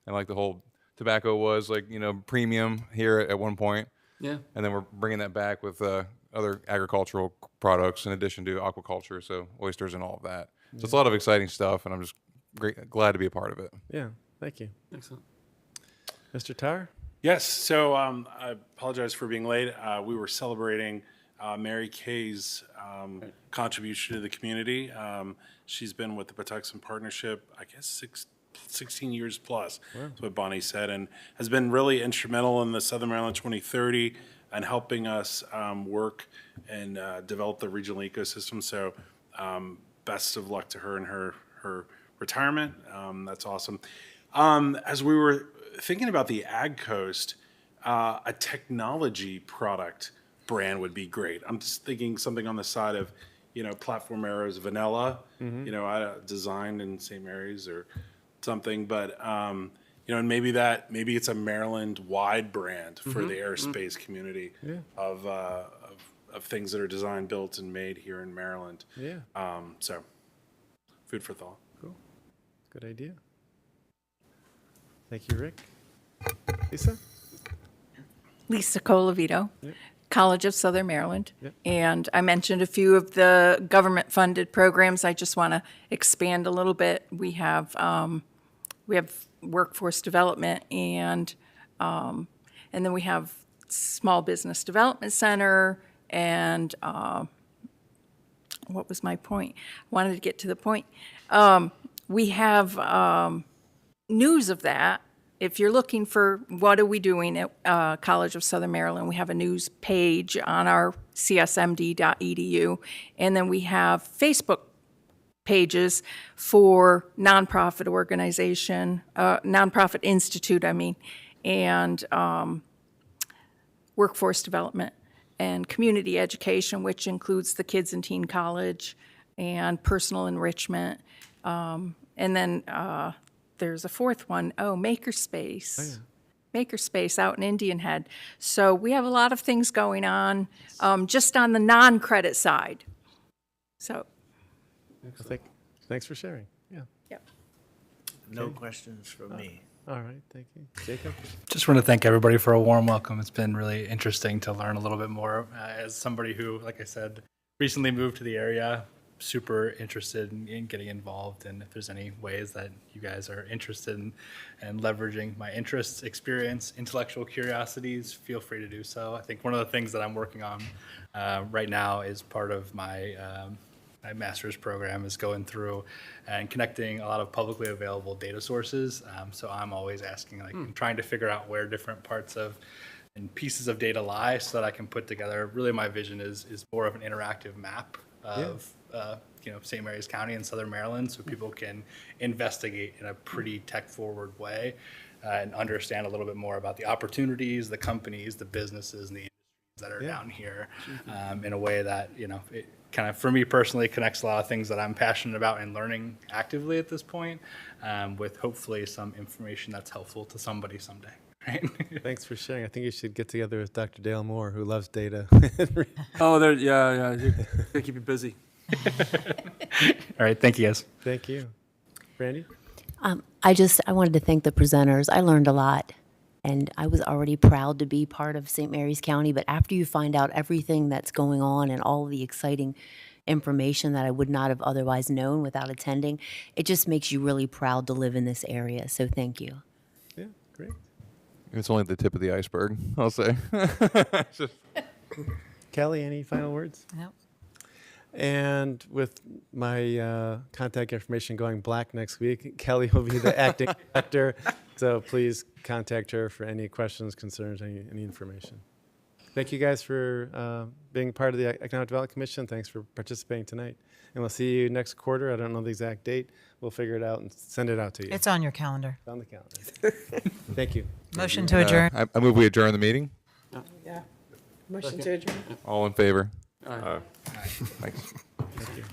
And like the whole tobacco was like, premium here at one point. Yeah. And then we're bringing that back with other agricultural products in addition to aquaculture, so oysters and all of that. So it's a lot of exciting stuff, and I'm just glad to be a part of it. Yeah, thank you. Excellent. Mr. Tower? Yes, so I apologize for being late. We were celebrating Mary Kay's contribution to the community. She's been with the Patuxent Partnership, I guess, 16 years plus, that's what Bonnie said, and has been really instrumental in the Southern Maryland 2030 and helping us work and develop the regional ecosystem. So best of luck to her in her retirement. That's awesome. As we were thinking about the Ag Coast, a technology product brand would be great. I'm just thinking something on the side of, Platform Arrows Vanilla, designed in St. Mary's or something, but and maybe it's a Maryland-wide brand for the aerospace community of things that are designed, built, and made here in Maryland. Yeah. So, food for thought. Cool. Good idea. Thank you, Rick. Lisa? Lisa Colavito, Yep. College of Southern Maryland. Yep. And I mentioned a few of the government-funded programs. I just want to expand a little bit. We have workforce development and then we have Small Business Development Center and what was my point? I wanted to get to the point. We have news of that. If you're looking for what are we doing at College of Southern Maryland, we have a news page on our csmd.edu, and then we have Facebook pages for nonprofit organization, nonprofit institute, and workforce development and community education, which includes the Kids and Teen College and personal enrichment, and then there's a fourth one, Makerspace. Oh, yeah. Makerspace out in Indian Head. So we have a lot of things going on just on the non-credit side. So. Thanks for sharing. Yeah. Yep. No questions from me. All right, thank you. Jacob? Just want to thank everybody for a warm welcome. It's been really interesting to learn a little bit more as somebody who, like I said, recently moved to the area. super interested in getting involved, and if there's any ways that you guys are interested in leveraging my interests, experience, intellectual curiosities, feel free to do so. I think one of the things that I'm working on right now is part of my my master's program is going through and connecting a lot of publicly available data sources. So I'm always asking, like, trying to figure out where different parts of and pieces of data lie so that I can put together, really my vision is more of an interactive map of St. Mary's County in Southern Maryland, so people can investigate in a pretty tech-forward way and understand a little bit more about the opportunities, the companies, the businesses, and the industries that are down here in a way that, it kind of, for me personally, connects a lot of things that I'm passionate about and learning actively at this point, with hopefully some information that's helpful to somebody someday. Right? Thanks for sharing. I think you should get together with Dr. Dale Moore, who loves data. Oh, yeah. They keep you busy. All right. Thank you, guys. Thank you. Brandy? I wanted to thank the presenters. I learned a lot, and I was already proud to be part of St. Mary's County, but after you find out everything that's going on and all the exciting information that I would not have otherwise known without attending, it just makes you really proud to live in this area. So thank you. Yeah, great. It's only the tip of the iceberg, I'll say. Kelly, any final words? No. And with my contact information going black next week, Kelly will be the acting director. So please contact her for any questions, concerns, any information. Thank you guys for being part of the Economic Development Commission. Thanks for participating tonight. And we'll see you next quarter. I don't know the exact date. We'll figure it out and send it out to you. It's on your calendar. It's on the calendar. Thank you. Motion to adjourn. I move we adjourn the meeting. Yeah. Motion to adjourn. All in favor? Aye. Thanks. Thank you.